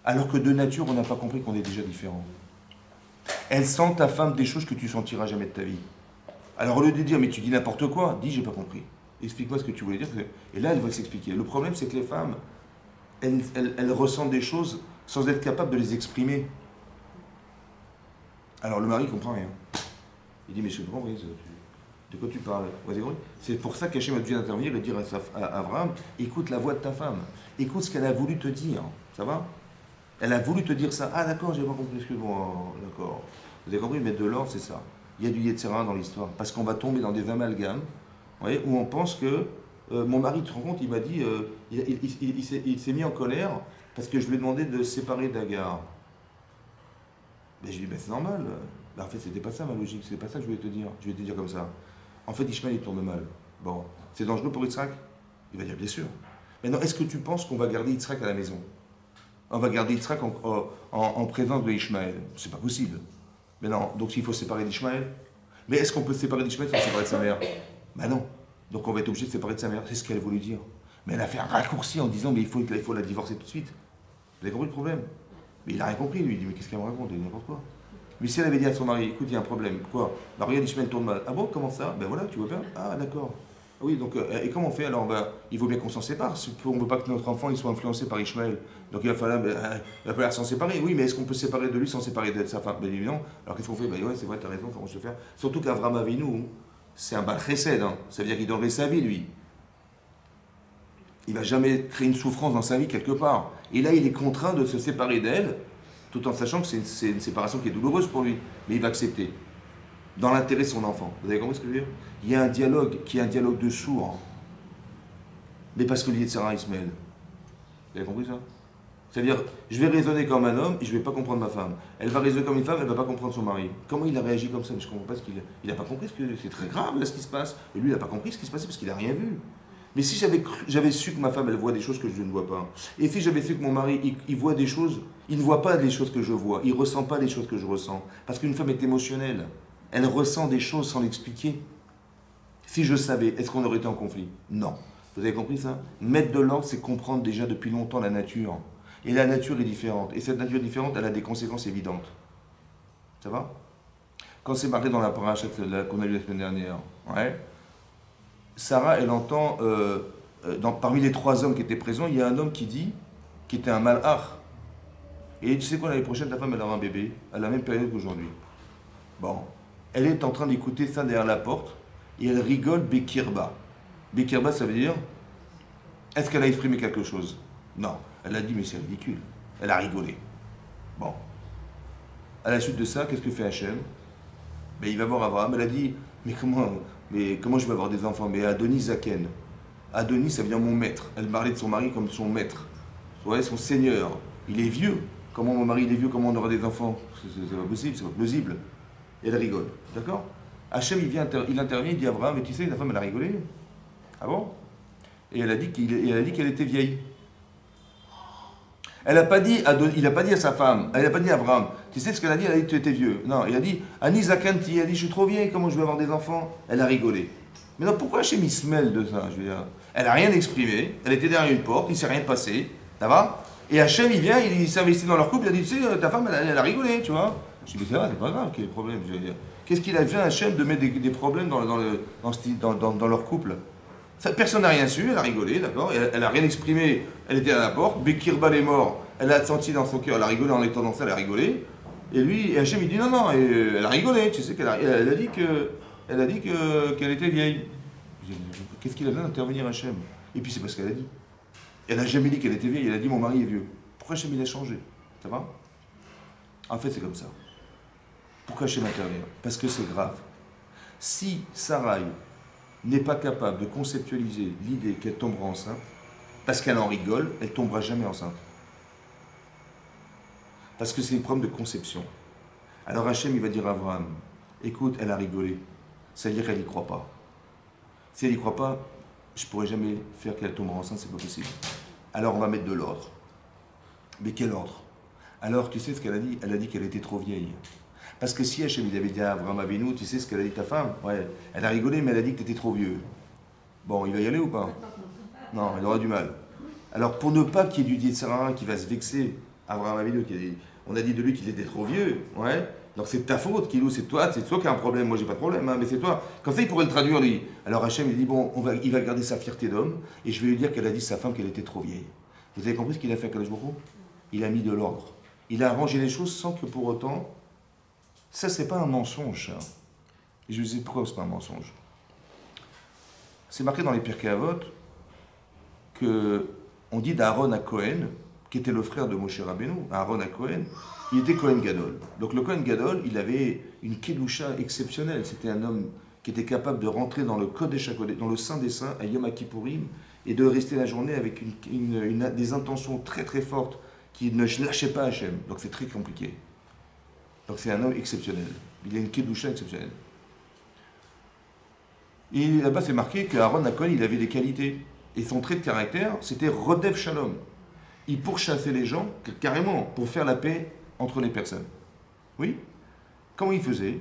alors que de nature, on n'a pas compris qu'on est déjà différents. Elle sent ta femme des choses que tu sentiras jamais de ta vie. Alors au lieu de dire, mais tu dis n'importe quoi, dis, j'ai pas compris. Explique-moi ce que tu voulais dire. Et là, elle va s'expliquer. Le problème, c'est que les femmes, elles ressentent des choses sans être capables de les exprimer. Alors le mari ne comprend rien. Il dit, mais je comprends rien, de quoi tu parles? C'est pour ça qu'Hachem a dû intervenir et dire à Abraham, écoute la voix de ta femme, écoute ce qu'elle a voulu te dire, ça va? Elle a voulu te dire ça, ah d'accord, j'ai pas compris, excuse-moi, d'accord. Vous avez compris, mettre de l'ordre, c'est ça. Il y a du Yetzirah dans l'histoire, parce qu'on va tomber dans des amalgames, vous voyez, où on pense que, mon mari, tu te rends compte, il m'a dit, il s'est mis en colère, parce que je lui ai demandé de se séparer d'Agar. Ben, je lui ai dit, ben, c'est normal. Ben, en fait, c'était pas ça ma logique, c'est pas ça que je voulais te dire. Je voulais te dire comme ça. En fait, Ishmael, il tourne mal. Bon, c'est dangereux pour Yitzhak? Il va dire, bien sûr. Maintenant, est-ce que tu penses qu'on va garder Yitzhak à la maison? On va garder Yitzhak en présence de Ishmael? C'est pas possible. Mais non, donc s'il faut se séparer d'Ishmael? Mais est-ce qu'on peut se séparer d'Ishmael sans se séparer de sa mère? Ben non. Donc on va être obligé de se séparer de sa mère. C'est ce qu'elle voulait dire. Mais elle a fait un raccourci en disant, mais il faut la divorcer tout de suite. Vous avez compris le problème? Mais il n'a rien compris, lui. Il dit, mais qu'est-ce qu'elle me raconte? Il dit n'importe quoi. Mais si elle avait dit à son mari, écoute, il y a un problème. Quoi? Bah, regarde, Ishmael tourne mal. Ah bon, comment ça? Ben voilà, tu vois bien. Ah, d'accord. Oui, donc, et comment on fait? Alors, il faut bien qu'on s'en sépare. On ne veut pas que notre enfant il soit influencé par Ishmael. Donc, il va falloir s'en séparer. Oui, mais est-ce qu'on peut se séparer de lui sans séparer de sa femme? Ben non. Alors, qu'est-ce qu'on fait? Ben ouais, c'est vrai, t'as raison, comment je vais faire? Surtout qu'Avraham Avinu, c'est un bal chesed. Hein. Ça veut dire qu'il donnerait sa vie, lui. Il ne va jamais créer une souffrance dans sa vie quelque part. Et là, il est contraint de se séparer d'elle, tout en sachant que c'est une séparation qui est douloureuse pour lui. Mais il va accepter, dans l'intérêt de son enfant. Vous avez compris ce que je veux dire? Il y a un dialogue qui est un dialogue de sourds. Mais parce que lié de Sarah Ismaël. Vous avez compris ça? C'est-à-dire, je vais raisonner comme un homme et je ne vais pas comprendre ma femme. Elle va raisonner comme une femme, elle ne va pas comprendre son mari. Comment il a réagi comme ça? Mais je ne comprends pas ce qu'il a... Il n'a pas compris c'est très grave là ce qui se passe. Et lui, il n'a pas compris ce qui se passait parce qu'il n'a rien vu. Mais si j'avais su que ma femme, elle voit des choses que je ne vois pas, et si j'avais su que mon mari, il voit des choses, il ne voit pas les choses que je vois, il ne ressent pas les choses que je ressens. Parce qu'une femme est émotionnelle. Elle ressent des choses sans l'expliquer. Si je savais, est-ce qu'on aurait été en conflit? Non. Vous avez compris ça? Mettre de l'ordre, c'est comprendre déjà depuis longtemps la nature. Et la nature est différente. Et cette nature différente, elle a des conséquences évidentes. Ça va? Quand c'est marqué dans la paracha qu'on a lu la semaine dernière, ouais, Sarah, elle entend, parmi les 3 hommes qui étaient présents, il y a un homme qui dit, qui était un malach. Et tu sais quoi, l'année prochaine, ta femme, elle aura un bébé, à la même période qu'aujourd'hui. Bon, elle est en train d'écouter ça derrière la porte, et elle rigole Bekirba. Bekirba, ça veut dire, est-ce qu'elle a exprimé quelque chose? Non. Elle a dit, mais c'est ridicule. Elle a rigolé. Bon. À la suite de ça, qu'est-ce que fait Hachem? Ben, il va voir Abraham, elle a dit, mais comment je vais avoir des enfants? Mais Adonis Zaken. Adonis, ça veut dire mon maître. Elle parlait de son mari comme son maître. Ouais, son seigneur. Il est vieux. comment mon mari il est vieux, comment on aura des enfants? C'est pas possible, c'est pas plausible. Et elle rigole, d'accord? Hachem, il intervient, il dit à Abraham, mais tu sais, la femme, elle a rigolé. Ah bon? Et elle a dit qu'elle était vieille. Elle a pas dit il n'a pas dit à sa femme, elle n'a pas dit à Abraham, tu sais ce qu'elle a dit? Elle a dit que tu étais vieux. Non, il a dit, Ani Zakanti, elle a dit, je suis trop vieille, comment je vais avoir des enfants? Elle a rigolé. Mais non, pourquoi Hachem il se mêle de ça? Je veux dire, elle n'a rien exprimé, elle était derrière une porte, il ne s'est rien passé, ça va? Et Hachem, il vient, il s'investit dans leur couple, il a dit, tu sais, ta femme, elle a rigolé, tu vois? Je dis, mais c'est vrai, c'est pas grave, quel est le problème? Je veux dire, qu'est-ce qu'il a fait Hachem de mettre des problèmes dans leur couple? Personne n'a rien su, elle a rigolé, d'accord? Elle n'a rien exprimé, elle était à la porte, Bekirba est mort, elle a senti dans son cœur, elle a rigolé en étant dans ça, elle a rigolé. Et lui, et Hachem, il dit non, non, elle a rigolé, tu sais elle a dit qu'elle était vieille. Qu'est-ce qu'il a besoin d'intervenir Hachem? Et puis c'est parce qu'elle a dit. Elle n'a jamais dit qu'elle était vieille, elle a dit mon mari est vieux. Pourquoi Hachem il a changé? Ça va? En fait, c'est comme ça. Pourquoi Hachem intervient? Parce que c'est grave. Si Sarai n'est pas capable de conceptualiser l'idée qu'elle tombera enceinte, parce qu'elle en rigole, elle tombera jamais enceinte. Parce que c'est un problème de conception. Alors Hachem, il va dire à Abraham, écoute, elle a rigolé. Ça veut dire qu'elle n'y croit pas. Si elle n'y croit pas, je ne pourrai jamais faire qu'elle tombe enceinte, c'est pas possible. Alors on va mettre de l'ordre. Mais quel ordre? Alors tu sais ce qu'elle a dit? Elle a dit qu'elle était trop vieille. Parce que si Hachem il avait dit à Abraham Avinu, tu sais ce qu'elle a dit ta femme? Ouais, elle a rigolé, mais elle a dit que tu étais trop vieux. Bon, il va y aller ou pas? Non, il aura du mal. Alors pour ne pas qu'il y ait du Yetzirah qui va se vexer, Abraham Avinu, on a dit de lui qu'il était trop vieux, ouais. Donc c'est de ta faute, Kilou, c'est toi qui as un problème, moi j'ai pas de problème, hein, mais c'est toi. Comme ça il pourrait le traduire lui. Alors Hachem il dit bon, il va garder sa fierté d'homme, et je vais lui dire qu'elle a dit à sa femme qu'elle était trop vieille. Vous avez compris ce qu'il a fait à Kadosh Baruch Hu? Il a mis de l'ordre. Il a arrangé les choses sans que pour autant, ça c'est pas un mensonge. Ça. Et je vous dis pourquoi c'est pas un mensonge. C'est marqué dans les Pirkei Avot que on dit d'Aaron à Cohen, qui était le frère de Moshe Rabbeinu, Aaron à Cohen, il était Cohen Gadol. Donc le Cohen Gadol, il avait une kedusha exceptionnelle. C'était un homme qui était capable de rentrer dans le Kodesh HaKodesh, dans le Saint des Saints, à Yom Kippourim, et de rester la journée avec des intentions très très fortes qui ne lâchaient pas Hachem. Donc c'est très compliqué. Donc c'est un homme exceptionnel. Il a une kedusha exceptionnelle. Et là-bas c'est marqué qu'Aaron à Cohen, il avait des qualités. Et son trait de caractère, c'était Rodev Shalom. Il pourchassait les gens, carrément, pour faire la paix entre les personnes. Oui. Comment il faisait?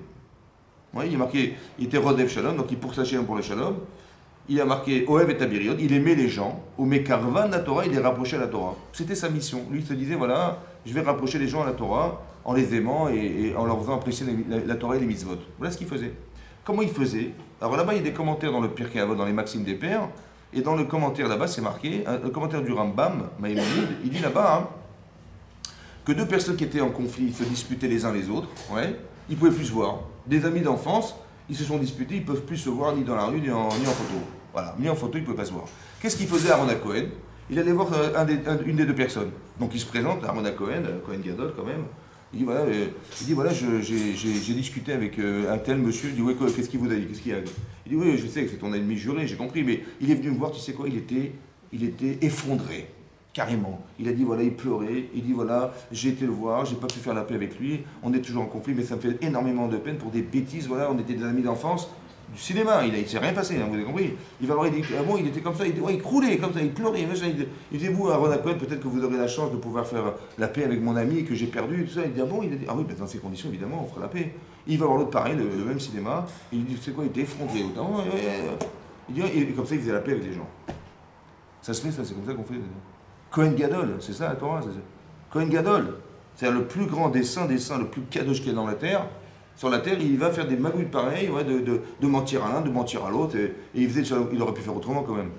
Oui, il est marqué, il était Rodev Shalom, donc il pourchassait pour le Shalom. Il a marqué Oev et Tabiriot, il aimait les gens. Au Mekarvan, la Torah, il les rapprochait à la Torah. C'était sa mission. Lui, il se disait, voilà, je vais rapprocher les gens à la Torah en les aimant et en leur faisant apprécier la Torah et les mitzvot. Voilà ce qu'il faisait. Comment il faisait? Alors là-bas, il y a des commentaires dans le Pirkei Avot, dans les Maximes des Pères. Et dans le commentaire là-bas, c'est marqué, le commentaire du Rambam, Maïmonide, il dit là-bas hein, que deux personnes qui étaient en conflit se disputaient les uns les autres, ouais, ils ne pouvaient plus se voir. Des amis d'enfance, ils se sont disputés, ils ne peuvent plus se voir ni dans la rue, ni en photo. Voilà, ni en photo, ils ne pouvaient pas se voir. Qu'est-ce qu'il faisait Aaron à Cohen? Il allait voir une des deux personnes. Donc il se présente, Aaron à Cohen, Cohen Gadol quand même. Il dit voilà, j'ai discuté avec un tel monsieur. Il dit ouais, qu'est-ce qu'il vous a dit? Qu'est-ce qu'il a dit? Il dit oui, je sais que c'est ton ennemi juré, j'ai compris, mais il est venu me voir, tu sais quoi? Il était effondré, carrément. Il a dit voilà, il pleurait. Il dit voilà, j'ai été le voir, j'ai pas pu faire la paix avec lui. On est toujours en conflit, mais ça me fait énormément de peine pour des bêtises. Voilà, on était des amis d'enfance. Du cinéma, il ne s'est rien passé, hein, vous avez compris. Il va voir, il dit, ah bon, il était comme ça, il croulait comme ça, il pleurait, il dit, vous, Aaron à Cohen, peut-être que vous aurez la chance de pouvoir faire la paix avec mon ami que j'ai perdu, tout ça. Il dit, ah bon, il a dit, ah oui, ben dans ces conditions, évidemment, on fera la paix. Il va voir l'autre pareil, le même cinéma, il dit, c'est quoi, il était effondré. Il dit, et comme ça, il faisait la paix avec les gens. Ça se fait, ça, c'est comme ça qu'on fait. Cohen Gadol, c'est ça la Torah, c'est ça. Cohen Gadol, c'est le plus grand des saints, le plus kadosh qu'il y a dans la terre. Sur la terre, il va faire des magouilles pareilles, ouais, de mentir à l'un, de mentir à l'autre, et il aurait pu faire autrement quand même.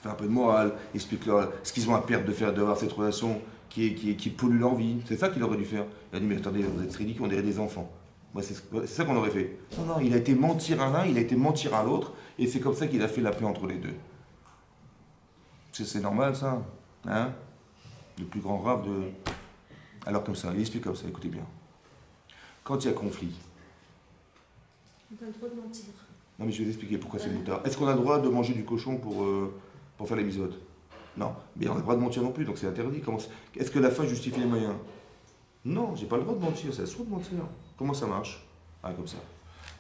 Faire un peu de morale, explique-leur ce qu'ils ont à perdre d'avoir cette relation qui pollue leur vie. C'est ça qu'il aurait dû faire. Il a dit, mais attendez, vous êtes ridicule, on dirait des enfants. Ouais, c'est ça qu'on aurait fait. Non, il a été mentir à l'un, il a été mentir à l'autre, et c'est comme ça qu'il a fait la paix entre les deux. C'est normal ça, hein? Le plus grand rave de... Alors comme ça, il explique comme ça, écoutez bien. Quand il y a conflit. On n'a pas le droit de mentir. Non mais je vais vous expliquer pourquoi c'est moutard. Est-ce qu'on a le droit de manger du cochon pour faire les misotes? Non, mais on n'a pas le droit de mentir non plus, donc c'est interdit. Est-ce que la fin justifie les moyens? Non, j'ai pas le droit de mentir, c'est à soi de mentir. Comment ça marche? Ah, comme ça.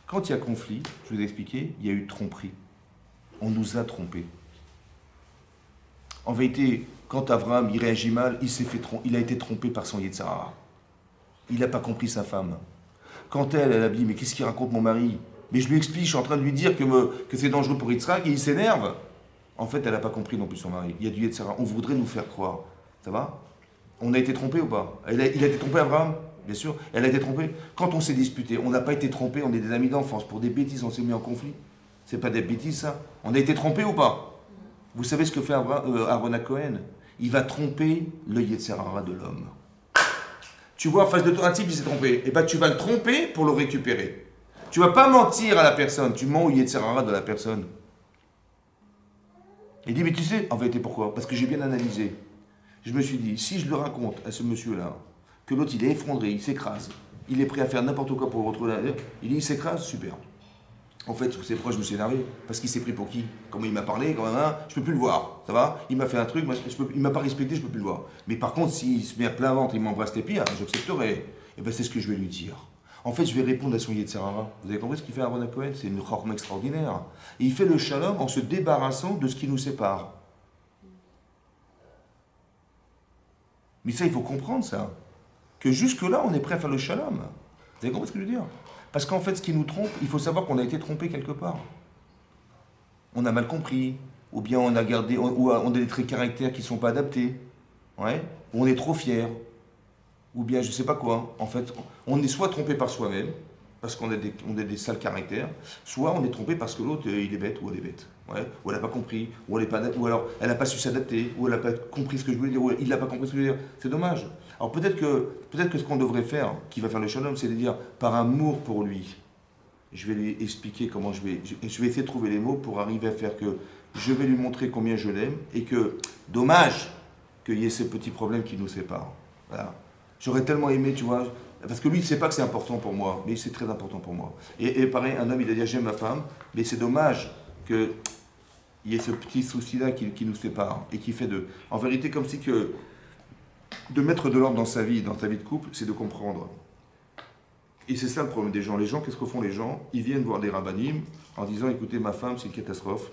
Quand il y a conflit, je vous ai expliqué, il y a eu tromperie. On nous a trompés. En vérité, quand Abraham il réagit mal, il a été trompé par son Yetzirah. Il n'a pas compris sa femme. Quand elle a dit, mais qu'est-ce qu'il raconte mon mari? Mais je lui explique, je suis en train de lui dire que c'est dangereux pour Yitzhak et il s'énerve. En fait, elle n'a pas compris non plus son mari. Il y a du Yetzirah. On voudrait nous faire croire. Ça va? On a été trompé ou pas? Il a été trompé, Abraham? Bien sûr. Elle a été trompée. Quand on s'est disputé, on n'a pas été trompé, on est des amis d'enfance. Pour des bêtises, on s'est mis en conflit. C'est pas des bêtises, ça? On a été trompé ou pas? Vous savez ce que fait Aaron à Cohen? Il va tromper le Yetzirah de l'homme. Tu vois en face de toi un type qui s'est trompé, et ben tu vas le tromper pour le récupérer. Tu vas pas mentir à la personne, tu mens au Yetzirah de la personne. Il dit, mais tu sais, en vérité pourquoi? Parce que j'ai bien analysé. Je me suis dit, si je le raconte à ce monsieur-là, que l'autre il est effondré, il s'écrase, il est prêt à faire n'importe quoi pour retrouver la... Il dit, il s'écrase, super. En fait, c'est pourquoi je me suis énervé. Parce qu'il s'est pris pour qui? Comment il m'a parlé, quand même, hein, je peux plus le voir. Ça va? Il m'a fait un truc, moi, il m'a pas respecté, je peux plus le voir. Mais par contre, s'il se met à plein ventre, il m'embrasse les pieds, j'accepterai. Et ben c'est ce que je vais lui dire. En fait, je vais répondre à son Yetzirah. Vous avez compris ce qu'il fait Aaron Cohen? C'est une chorma extraordinaire. Et il fait le shalom en se débarrassant de ce qui nous sépare. Mais ça, il faut comprendre ça. Que jusque-là, on est prêt à faire le shalom. Vous avez compris ce que je veux dire? Parce qu'en fait, ce qui nous trompe, il faut savoir qu'on a été trompé quelque part. On a mal compris, ou bien on a gardé, ou on a des traits de caractère qui ne sont pas adaptés, ouais, ou on est trop fier, ou bien je ne sais pas quoi. En fait, on est soit trompé par soi-même, parce qu'on a des sales caractères, soit on est trompé parce que l'autre, il est bête ou elle est bête, ouais, ou elle n'a pas compris, ou alors elle n'a pas su s'adapter, ou elle n'a pas compris ce que je voulais dire, ou il n'a pas compris ce que je voulais dire. C'est dommage. Alors peut-être que ce qu'on devrait faire, qui va faire le shalom, c'est de dire par amour pour lui, je vais lui expliquer comment je vais essayer de trouver les mots pour arriver à faire que je vais lui montrer combien je l'aime et que, dommage qu'il y ait ces petits problèmes qui nous séparent. Voilà. J'aurais tellement aimé, tu vois, parce que lui, il ne sait pas que c'est important pour moi, mais c'est très important pour moi. Et pareil, un homme, il a dit, j'aime ma femme, mais c'est dommage qu'il y ait ce petit souci-là qui nous sépare et qui fait de... En vérité, comme si que de mettre de l'ordre dans sa vie de couple, c'est de comprendre. Et c'est ça le problème des gens. Les gens, qu'est-ce que font les gens? Ils viennent voir des rabbinim en disant, écoutez, ma femme, c'est une catastrophe.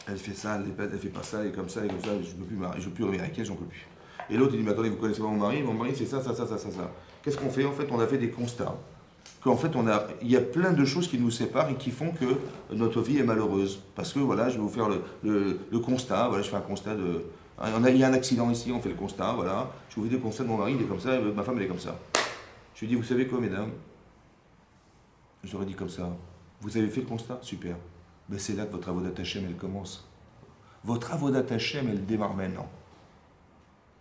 Elle fait ça, elle fait pas ça, et comme ça, je ne peux plus marier, je ne peux plus revenir avec elle, j'en peux plus. Et l'autre, il dit, mais attendez, vous connaissez pas mon mari? Mon mari, c'est ça, ça, ça, ça, ça, ça. Qu'est-ce qu'on fait? En fait, on a fait des constats. Qu'en fait, il y a plein de choses qui nous séparent et qui font que notre vie est malheureuse. Parce que, voilà, je vais vous faire le constat. Voilà, je fais un constat de... Il y a un accident ici, on fait le constat, voilà. Je vous fais le constat de mon mari, il est comme ça, ma femme, elle est comme ça. Je lui dis, vous savez quoi, mesdames? Je leur ai dit comme ça. Vous avez fait le constat? Super. Ben, c'est là que votre avodat Hashem, elle commence. Votre avodat Hashem, elle démarre maintenant.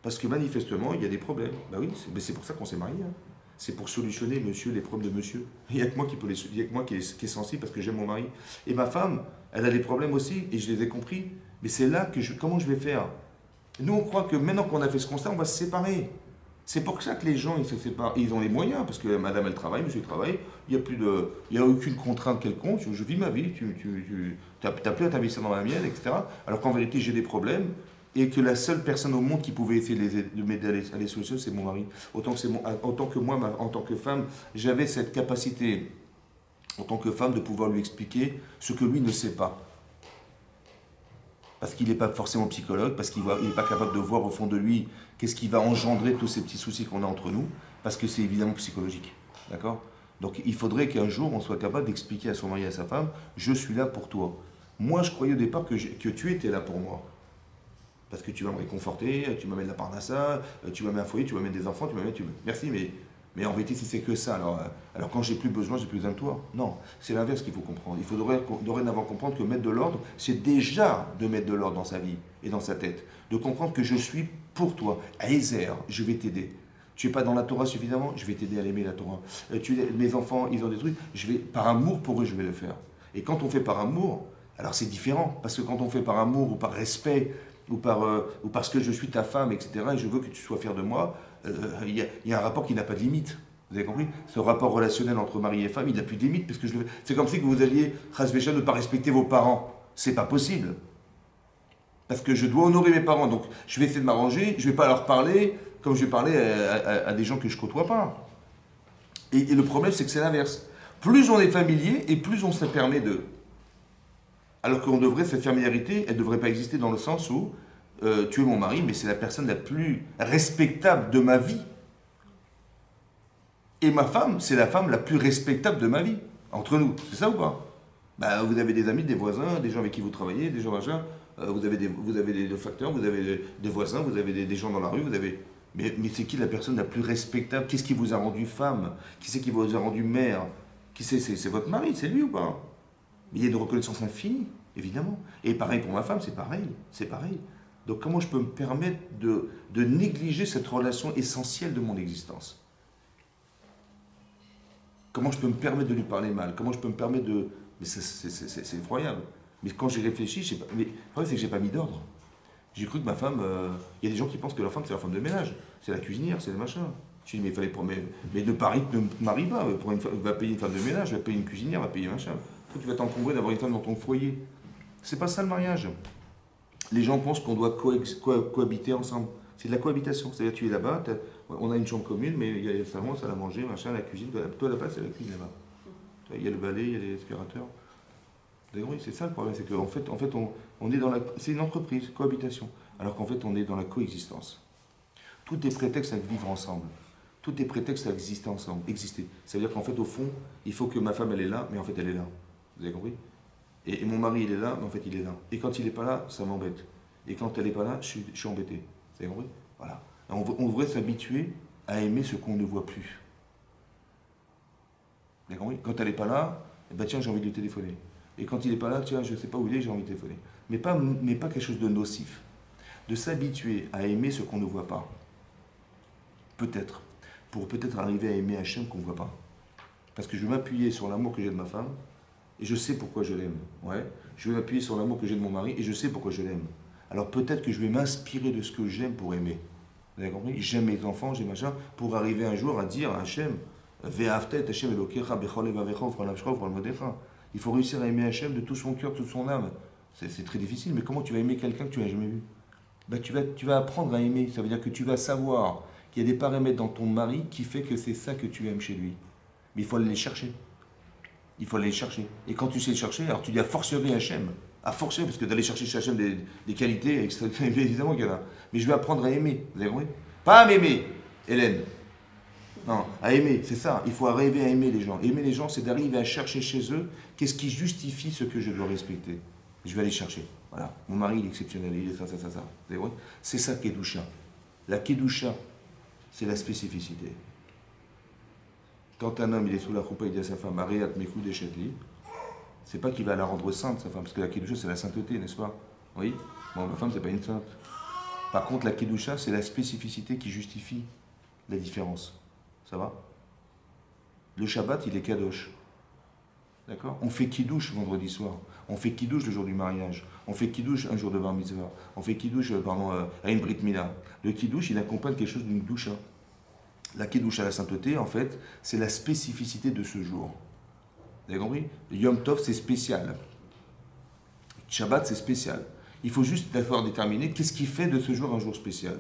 Parce que manifestement, il y a des problèmes. Ben oui, c'est pour ça qu'on s'est mariés. Hein. C'est pour solutionner, monsieur, les problèmes de monsieur. Il n'y a que moi il y a que moi qui est sensible parce que j'aime mon mari. Et ma femme, elle a des problèmes aussi, et je les ai compris. Mais c'est là que comment je vais faire? Nous, on croit que maintenant qu'on a fait ce constat, on va se séparer. C'est pour ça que les gens, ils se séparent. Et ils ont les moyens, parce que madame, elle travaille, monsieur, il travaille. Il n'y a aucune contrainte quelconque. Je vis ma vie, tu n'as plus à t'investir dans la mienne, etc. Alors qu'en vérité, j'ai des problèmes. Et que la seule personne au monde qui pouvait essayer de m'aider à les solutionner, c'est mon mari. Autant que moi, en tant que femme, j'avais cette capacité, en tant que femme, de pouvoir lui expliquer ce que lui ne sait pas. Parce qu'il n'est pas forcément psychologue, parce qu'il n'est pas capable de voir au fond de lui qu'est-ce qui va engendrer tous ces petits soucis qu'on a entre nous, parce que c'est évidemment psychologique. D'accord? Donc il faudrait qu'un jour on soit capable d'expliquer à son mari et à sa femme, je suis là pour toi. Moi je croyais au départ que tu étais là pour moi. Parce que tu vas me réconforter, tu m'amènes la parnassa, tu m'amènes un foyer, tu m'amènes des enfants, merci, mais en vérité, si c'est que ça, alors quand j'ai plus besoin de toi. Non, c'est l'inverse qu'il faut comprendre. Il faudrait dorénavant comprendre que mettre de l'ordre, c'est déjà de mettre de l'ordre dans sa vie et dans sa tête. De comprendre que je suis pour toi. Ezer, je vais t'aider. Tu n'es pas dans la Torah suffisamment, je vais t'aider à l'aimer la Torah. Mes enfants, ils ont des trucs, par amour pour eux, je vais le faire. Et quand on fait par amour, alors c'est différent, parce que quand on fait par amour ou par respect, ou parce que je suis ta femme, etc., et je veux que tu sois fier de moi, il y a un rapport qui n'a pas de limite. Vous avez compris? Ce rapport relationnel entre mari et femme, il n'a plus de limite, parce que c'est comme si vous alliez, chas v'shalom, ne pas respecter vos parents. C'est pas possible. Parce que je dois honorer mes parents. Donc je vais essayer de m'arranger, je ne vais pas leur parler comme je vais parler à des gens que je ne côtoie pas. Et le problème, c'est que c'est l'inverse. Plus on est familier et plus on se permet de. Alors qu'on devrait, cette familiarité, elle ne devrait pas exister dans le sens où tu es mon mari, mais c'est la personne la plus respectable de ma vie. Et ma femme, c'est la femme la plus respectable de ma vie. Entre nous, c'est ça ou pas? Bah, vous avez des amis, des voisins, des gens avec qui vous travaillez, des gens machin. Vous avez des facteurs, vous avez des voisins, vous avez des gens dans la rue, vous avez. Mais c'est qui la personne la plus respectable? Qu'est-ce qui vous a rendu femme? Qui c'est qui vous a rendu mère? C'est votre mari, c'est lui ou pas? Mais il y a une reconnaissance infinie, évidemment. Et pareil pour ma femme, c'est pareil. C'est pareil. Donc comment je peux me permettre de négliger cette relation essentielle de mon existence? Comment je peux me permettre de lui parler mal? Comment je peux me permettre de... Mais c'est effroyable. Mais quand j'ai réfléchi, mais le problème c'est que j'ai pas mis d'ordre. J'ai cru que ma femme... Il y a des gens qui pensent que la femme c'est la femme de ménage. C'est la cuisinière, c'est le machin. Je dis mais il fallait pour... Mais ne marie pas. Pour va payer une femme de ménage, va payer une cuisinière, va payer machin. Toi tu vas t'encombrer d'avoir une femme dans ton foyer. C'est pas ça le mariage. Les gens pensent qu'on doit cohabiter ensemble. C'est de la cohabitation. C'est-à-dire tu es là-bas, on a une chambre commune, mais il y a le salon, salle à manger, machin, la cuisine. Toi là-bas, c'est la cuisine là-bas. Il y a le balai, il y a les aspirateurs. Oui, c'est ça le problème, c'est qu'en fait, on est dans la... C'est une entreprise, cohabitation. Alors qu'en fait, on est dans la coexistence. Tout est prétexte à vivre ensemble. Tout est prétexte à exister ensemble, exister. Ça veut dire qu'en fait, au fond, il faut que ma femme, elle est là, mais en fait, elle est là. Vous avez compris? Et mon mari, il est là, mais en fait, il est là. Et quand il n'est pas là, ça m'embête. Et quand elle n'est pas là, je suis embêté. Vous avez compris? Voilà. On devrait s'habituer à aimer ce qu'on ne voit plus. Vous avez compris? Quand elle n'est pas là, eh ben tiens, j'ai envie de lui téléphoner. Et quand il n'est pas là, tiens, je ne sais pas où il est, j'ai envie de téléphoner. Mais pas quelque chose de nocif. De s'habituer à aimer ce qu'on ne voit pas. Peut-être. Pour peut-être arriver à aimer Hachem qu'on ne voit pas. Parce que je vais m'appuyer sur l'amour que j'ai de ma femme, et je sais pourquoi je l'aime. Ouais. Je vais m'appuyer sur l'amour que j'ai de mon mari, et je sais pourquoi je l'aime. Alors peut-être que je vais m'inspirer de ce que j'aime pour aimer. Vous avez compris? J'aime mes enfants, j'aime machin, pour arriver un jour à dire à Hachem, Ve'aftet Hachem Elokecha bechol levavecha ufral nafshecha ufral modecha. Il faut réussir à aimer Hachem de tout son cœur, toute son âme. C'est très difficile, mais comment tu vas aimer quelqu'un que tu n'as jamais vu? Ben, tu vas apprendre à aimer. Ça veut dire que tu vas savoir qu'il y a des paramètres dans ton mari qui fait que c'est ça que tu aimes chez lui. Mais il faut aller les chercher. Il faut aller les chercher. Et quand tu sais les chercher, alors tu dis à fortiori Hachem. À fortiori, parce que d'aller chercher chez Hachem des qualités, évidemment qu'il y en a. Mais je vais apprendre à aimer. Vous avez compris? Pas à m'aimer, Hélène. Non, à aimer, c'est ça. Il faut arriver à aimer les gens. Aimer les gens, c'est d'arriver à chercher chez eux qu'est-ce qui justifie ce que je dois respecter. Je vais aller chercher. Voilà. Mon mari, il est exceptionnel, il est ça. Vous voyez? C'est ça, Kedusha. La Kedusha, c'est la spécificité. Quand un homme il est sous la choupa, il dit à sa femme, Ariat mekou deshetli, c'est pas qu'il va la rendre sainte, sa femme, parce que la Kedusha, c'est la sainteté, n'est-ce pas? Oui? Bon, ma femme, c'est pas une sainte. Par contre, la Kedusha, c'est la spécificité qui justifie la différence. Ça va? Le Shabbat, il est Kadosh. D'accord? On fait Kiddush vendredi soir. On fait Kiddush le jour du mariage. On fait Kiddush un jour de Bar Mitzvah. On fait Kiddush, à une Brit Mila. Le Kiddush, il accompagne quelque chose d'une Kedusha. La Kedusha, la sainteté, en fait, c'est la spécificité de ce jour. Vous avez compris? Yom Tov, c'est spécial. Shabbat, c'est spécial. Il faut juste d'abord déterminer qu'est-ce qui fait de ce jour un jour spécial.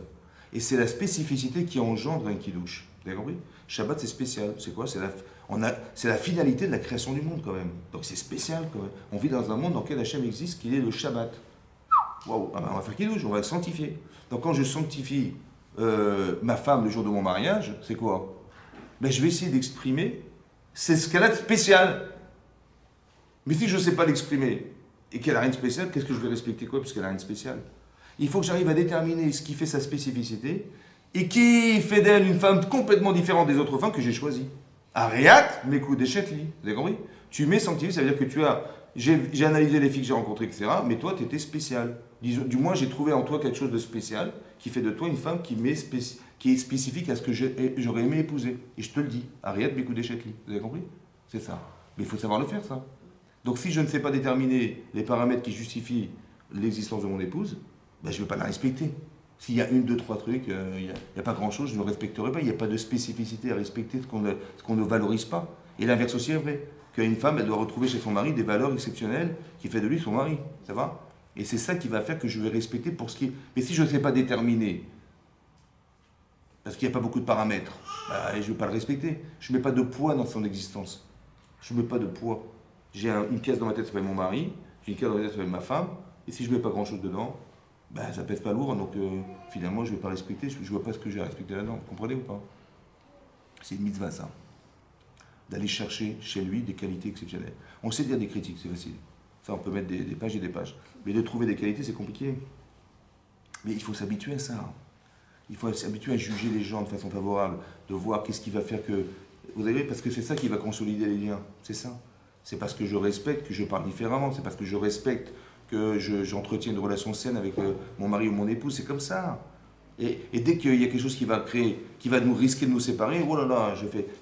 Et c'est la spécificité qui engendre un Kiddush. Vous avez compris? Shabbat, c'est spécial. C'est quoi? C'est la finalité de la création du monde, quand même. Donc c'est spécial, quand même. On vit dans un monde dans lequel Hachem existe, qui est le Shabbat. Waouh! Ah ben, on va faire Kiddush, on va le sanctifier. Donc quand je sanctifie ma femme le jour de mon mariage, c'est quoi? Ben, je vais essayer d'exprimer c'est ce qu'elle a de spécial. Mais si je ne sais pas l'exprimer et qu'elle n'a rien de spécial, qu'est-ce que je vais respecter quoi puisqu'elle n'a rien de spécial? Il faut que j'arrive à déterminer ce qui fait sa spécificité et qui fait d'elle une femme complètement différente des autres femmes que j'ai choisies. Ariat, mekou deshetli. Vous avez compris? Tu m'es sanctifié, ça veut dire que tu as... J'ai analysé les filles que j'ai rencontrées, etc. Mais toi, tu étais spécial. Du moins, j'ai trouvé en toi quelque chose de spécial qui fait de toi une femme qui est spécifique à ce que j'aurais aimé épouser. Et je te le dis. Ariat, mekou deshetli. Vous avez compris? C'est ça. Mais il faut savoir le faire, ça. Donc si je ne sais pas déterminer les paramètres qui justifient l'existence de mon épouse, ben, je ne vais pas la respecter. S'il y a une, deux, trois trucs, il n'y a pas grand-chose, je ne le respecterai pas. Il n'y a pas de spécificité à respecter, ce qu'on ne valorise pas. Et l'inverse aussi est vrai. Qu'une femme, elle doit retrouver chez son mari des valeurs exceptionnelles qui fait de lui son mari. Ça va? Et c'est ça qui va faire que je vais respecter pour ce qui est. Mais si je ne sais pas déterminer, parce qu'il n'y a pas beaucoup de paramètres, bah, je ne vais pas le respecter. Je ne mets pas de poids dans son existence. Je ne mets pas de poids. J'ai une pièce dans ma tête qui s'appelle mon mari, j'ai une pièce dans ma tête qui s'appelle ma femme, et si je ne mets pas grand-chose dedans, bah, ça pèse pas lourd, donc finalement je ne vais pas respecter, je ne vois pas ce que j'ai à respecter là-dedans. Vous comprenez ou pas? C'est une mitzvah ça. D'aller chercher chez lui des qualités exceptionnelles. On sait dire des critiques, c'est facile. Ça, on peut mettre des pages et des pages. Mais de trouver des qualités, c'est compliqué. Mais il faut s'habituer à ça. Il faut s'habituer à juger les gens de façon favorable, de voir qu'est-ce qui va faire que... Vous savez, parce que c'est ça qui va consolider les liens. C'est ça. C'est parce que je respecte que je parle différemment. C'est parce que je respecte que j'entretiens une relation saine avec mon mari ou mon épouse. C'est comme ça. Et dès qu'il y a quelque chose qui va créer, qui va nous risquer de nous séparer, oh là là,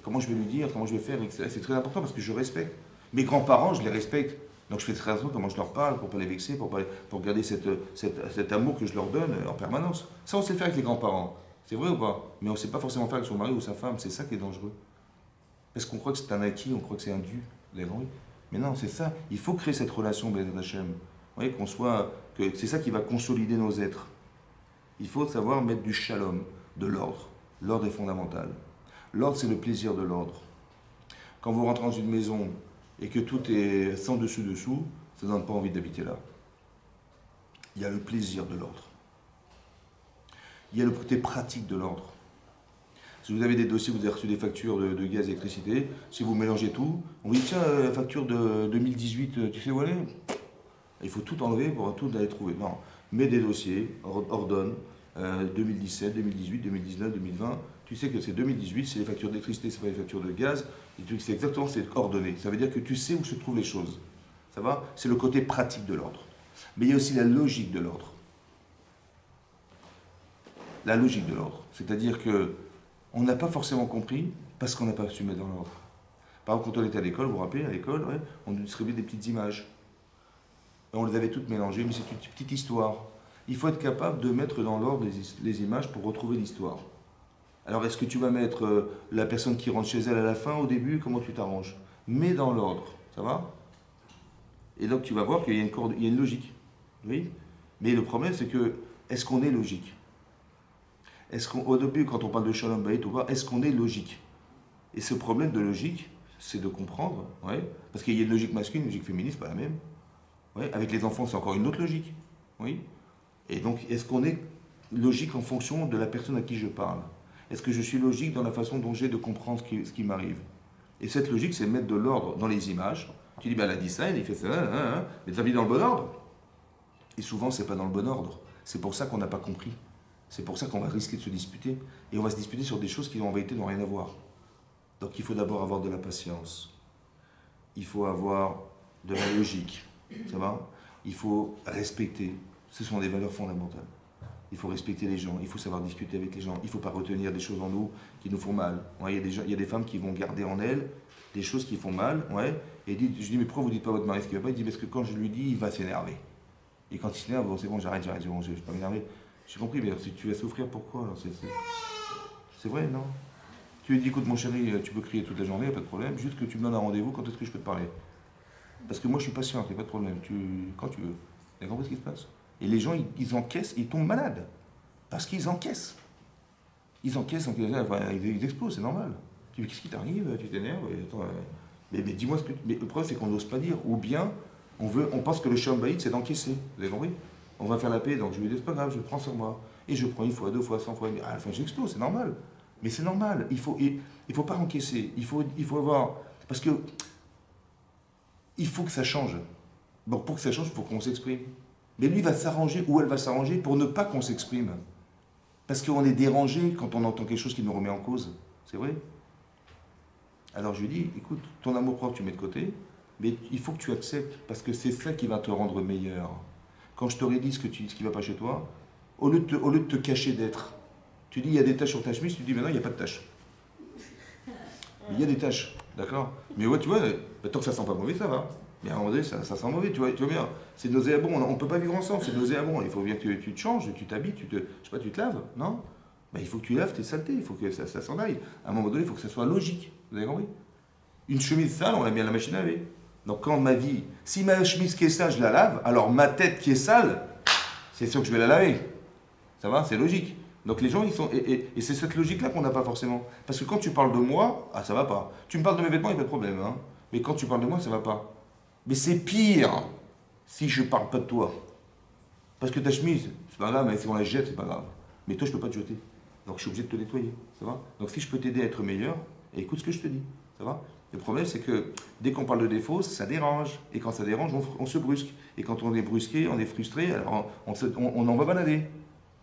comment je vais lui dire, comment je vais faire, etc. C'est très important parce que je respecte. Mes grands-parents, je les respecte. Donc je fais très attention comment je leur parle, pour ne pas les vexer, pour garder cet amour que je leur donne en permanence. Ça, on sait le faire avec les grands-parents. C'est vrai ou pas? Mais on ne sait pas forcément faire avec son mari ou sa femme. C'est ça qui est dangereux. Parce qu'on croit que c'est un acquis, on croit que c'est un dû. Vous avez compris? Mais non, c'est ça. Il faut créer cette relation, Bézat Hachem. Vous voyez, que c'est ça qui va consolider nos êtres. Il faut savoir mettre du shalom, de l'ordre. L'ordre est fondamental. L'ordre, c'est le plaisir de l'ordre. Quand vous rentrez dans une maison et que tout est sans dessus-dessous, ça ne donne pas envie d'habiter là. Il y a le plaisir de l'ordre. Il y a le côté pratique de l'ordre. Si vous avez des dossiers, vous avez reçu des factures de gaz et d'électricité, si vous mélangez tout, on vous dit tiens, la facture de 2018, tu sais où elle est? Il faut tout enlever pour tout aller trouver. Non, mets des dossiers, ordonne, 2017, 2018, 2019, 2020. Tu sais que c'est 2018, c'est les factures d'électricité, c'est pas les factures de gaz. Et tu sais exactement, c'est ordonné. Ça veut dire que tu sais où se trouvent les choses. Ça va? C'est le côté pratique de l'ordre. Mais il y a aussi la logique de l'ordre. La logique de l'ordre. C'est-à-dire que on n'a pas forcément compris parce qu'on n'a pas su mettre dans l'ordre. Par exemple, quand on était à l'école, vous vous rappelez, à l'école, ouais, on distribuait des petites images. Et on les avait toutes mélangées, mais c'est une petite histoire. Il faut être capable de mettre dans l'ordre les images pour retrouver l'histoire. Alors, est-ce que tu vas mettre la personne qui rentre chez elle à la fin, au début? Comment tu t'arranges? Mets dans l'ordre, ça va? Et donc, tu vas voir qu'il y a une logique. Oui? Mais le problème, c'est que, est-ce qu'on est logique? Au début, quand on parle de Shalom Bayit, est-ce qu'on est logique? Et ce problème de logique, c'est de comprendre, ouais, parce qu'il y a une logique masculine, une logique féminine, c'est pas la même. Ouais, avec les enfants, c'est encore une autre logique. Oui? Et donc, est-ce qu'on est logique en fonction de la personne à qui je parle? Est-ce que je suis logique dans la façon dont j'ai de comprendre ce qui m'arrive? Et cette logique, c'est mettre de l'ordre dans les images. Tu dis, ben, elle a dit ça, elle fait ça, mais tu as mis dans le bon ordre. Et souvent, c'est pas dans le bon ordre. C'est pour ça qu'on n'a pas compris. C'est pour ça qu'on va risquer de se disputer. Et on va se disputer sur des choses qui en vérité n'ont rien à voir. Donc il faut d'abord avoir de la patience. Il faut avoir de la logique. Ça va? Il faut respecter. Ce sont des valeurs fondamentales. Il faut respecter les gens. Il faut savoir discuter avec les gens. Il ne faut pas retenir des choses en nous qui nous font mal. Ouais, il y a des femmes qui vont garder en elles des choses qui font mal. Ouais, et je dis, mais pourquoi vous ne dites pas à votre mari ce qui ne va pas? Il dit, parce que quand je lui dis, il va s'énerver. Et quand il s'énerve, bon, c'est bon, j'arrête, bon, je ne vais pas m'énerver. J'ai compris, mais si tu vas souffrir, pourquoi? C'est vrai, non? Tu lui dis, écoute mon chéri, tu peux crier toute la journée, pas de problème, juste que tu me donnes un rendez-vous, quand est-ce que je peux te parler? Parce que moi je suis patient, il n'y a pas de problème, quand tu veux. Tu as compris ce qui se passe? Et les gens, ils encaissent, ils tombent malades. Parce qu'ils encaissent. Ils encaissent, ils explosent, c'est normal. Tu dis, qu'est-ce qui t'arrive? Tu t'énerves? Mais dis-moi ce que... Mais le problème, c'est qu'on n'ose pas dire. Ou bien, on pense que le Shalom Bayit, c'est d'encaisser. Vous avez compris? On va faire la paix, donc je lui dis, c'est pas grave, je le prends sur moi. Et je prends une fois, 2 fois, 100 fois, à la fin j'explose, c'est normal. Mais c'est normal, il faut pas encaisser, il faut avoir... Parce que il faut que ça change. Bon, pour que ça change, il faut qu'on s'exprime. Mais lui va s'arranger, ou elle va s'arranger pour ne pas qu'on s'exprime. Parce qu'on est dérangé quand on entend quelque chose qui nous remet en cause. C'est vrai? Alors je lui dis, écoute, ton amour-propre, tu mets de côté, mais il faut que tu acceptes, parce que c'est ça qui va te rendre meilleur. Quand je t'aurais dit ce qui ne va pas chez toi, au lieu de te cacher d'être, tu dis il y a des taches sur ta chemise, tu dis maintenant il n'y a pas de taches. Il y a des taches, d'accord? Mais ouais, tu vois, tant que ça sent pas mauvais, ça va. Mais à un moment donné, ça sent mauvais, tu vois bien. C'est nauséabond, on ne peut pas vivre ensemble, c'est nauséabond. Il faut bien que tu te changes, tu t'habilles, je sais pas, tu te laves, non? Ben, il faut que tu laves tes saletés, il faut que ça s'en aille. À un moment donné, il faut que ça soit logique, vous avez compris? Une chemise sale, on la met à la machine à laver. Donc quand ma vie, si ma chemise qui est sale, je la lave, alors ma tête qui est sale, c'est sûr que je vais la laver. Ça va, c'est logique. Donc les gens, ils sont. Et c'est cette logique-là qu'on n'a pas forcément. Parce que quand tu parles de moi, ah ça va pas. Tu me parles de mes vêtements, il n'y a pas de problème. Hein. Mais quand tu parles de moi, ça va pas. Mais c'est pire si je parle pas de toi. Parce que ta chemise, c'est pas grave, mais si on la jette, c'est pas grave. Mais toi, je peux pas te jeter. Donc je suis obligé de te nettoyer. Ça va. Donc si je peux t'aider à être meilleur, écoute ce que je te dis. Ça va. Le problème, c'est que dès qu'on parle de défauts, ça dérange. Et quand ça dérange, on se brusque. Et quand on est brusqué, on est frustré, alors on en va balader.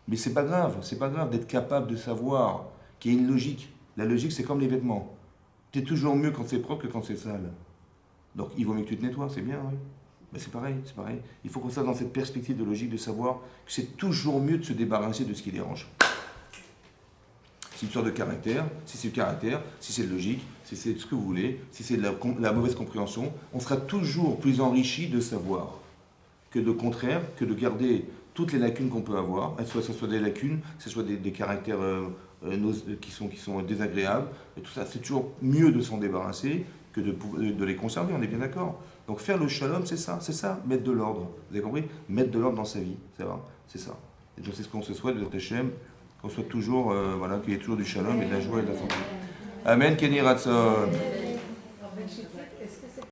Mais c'est pas grave d'être capable de savoir qu'il y a une logique. La logique, c'est comme les vêtements. Tu es toujours mieux quand c'est propre que quand c'est sale. Donc il vaut mieux que tu te nettoies, c'est bien, oui. Mais c'est pareil, c'est pareil. Il faut qu'on soit dans cette perspective de logique de savoir que c'est toujours mieux de se débarrasser de ce qui dérange. C'est une histoire de caractère, si c'est le caractère, si c'est de logique, si c'est ce que vous voulez, si c'est de la mauvaise compréhension, on sera toujours plus enrichi de savoir que de contraire, que de garder toutes les lacunes qu'on peut avoir, soit ce soit des lacunes, que ce soit des caractères qui sont désagréables, et tout ça, c'est toujours mieux de s'en débarrasser que de les conserver, on est bien d'accord. Donc faire le shalom, c'est ça, mettre de l'ordre. Vous avez compris? Mettre de l'ordre dans sa vie, ça va, c'est ça. Et donc c'est ce qu'on se souhaite de Hachem, qu'on soit toujours, voilà, qu'il y ait toujours du shalom et de la joie et de la santé. Amen, Kenny Ratson.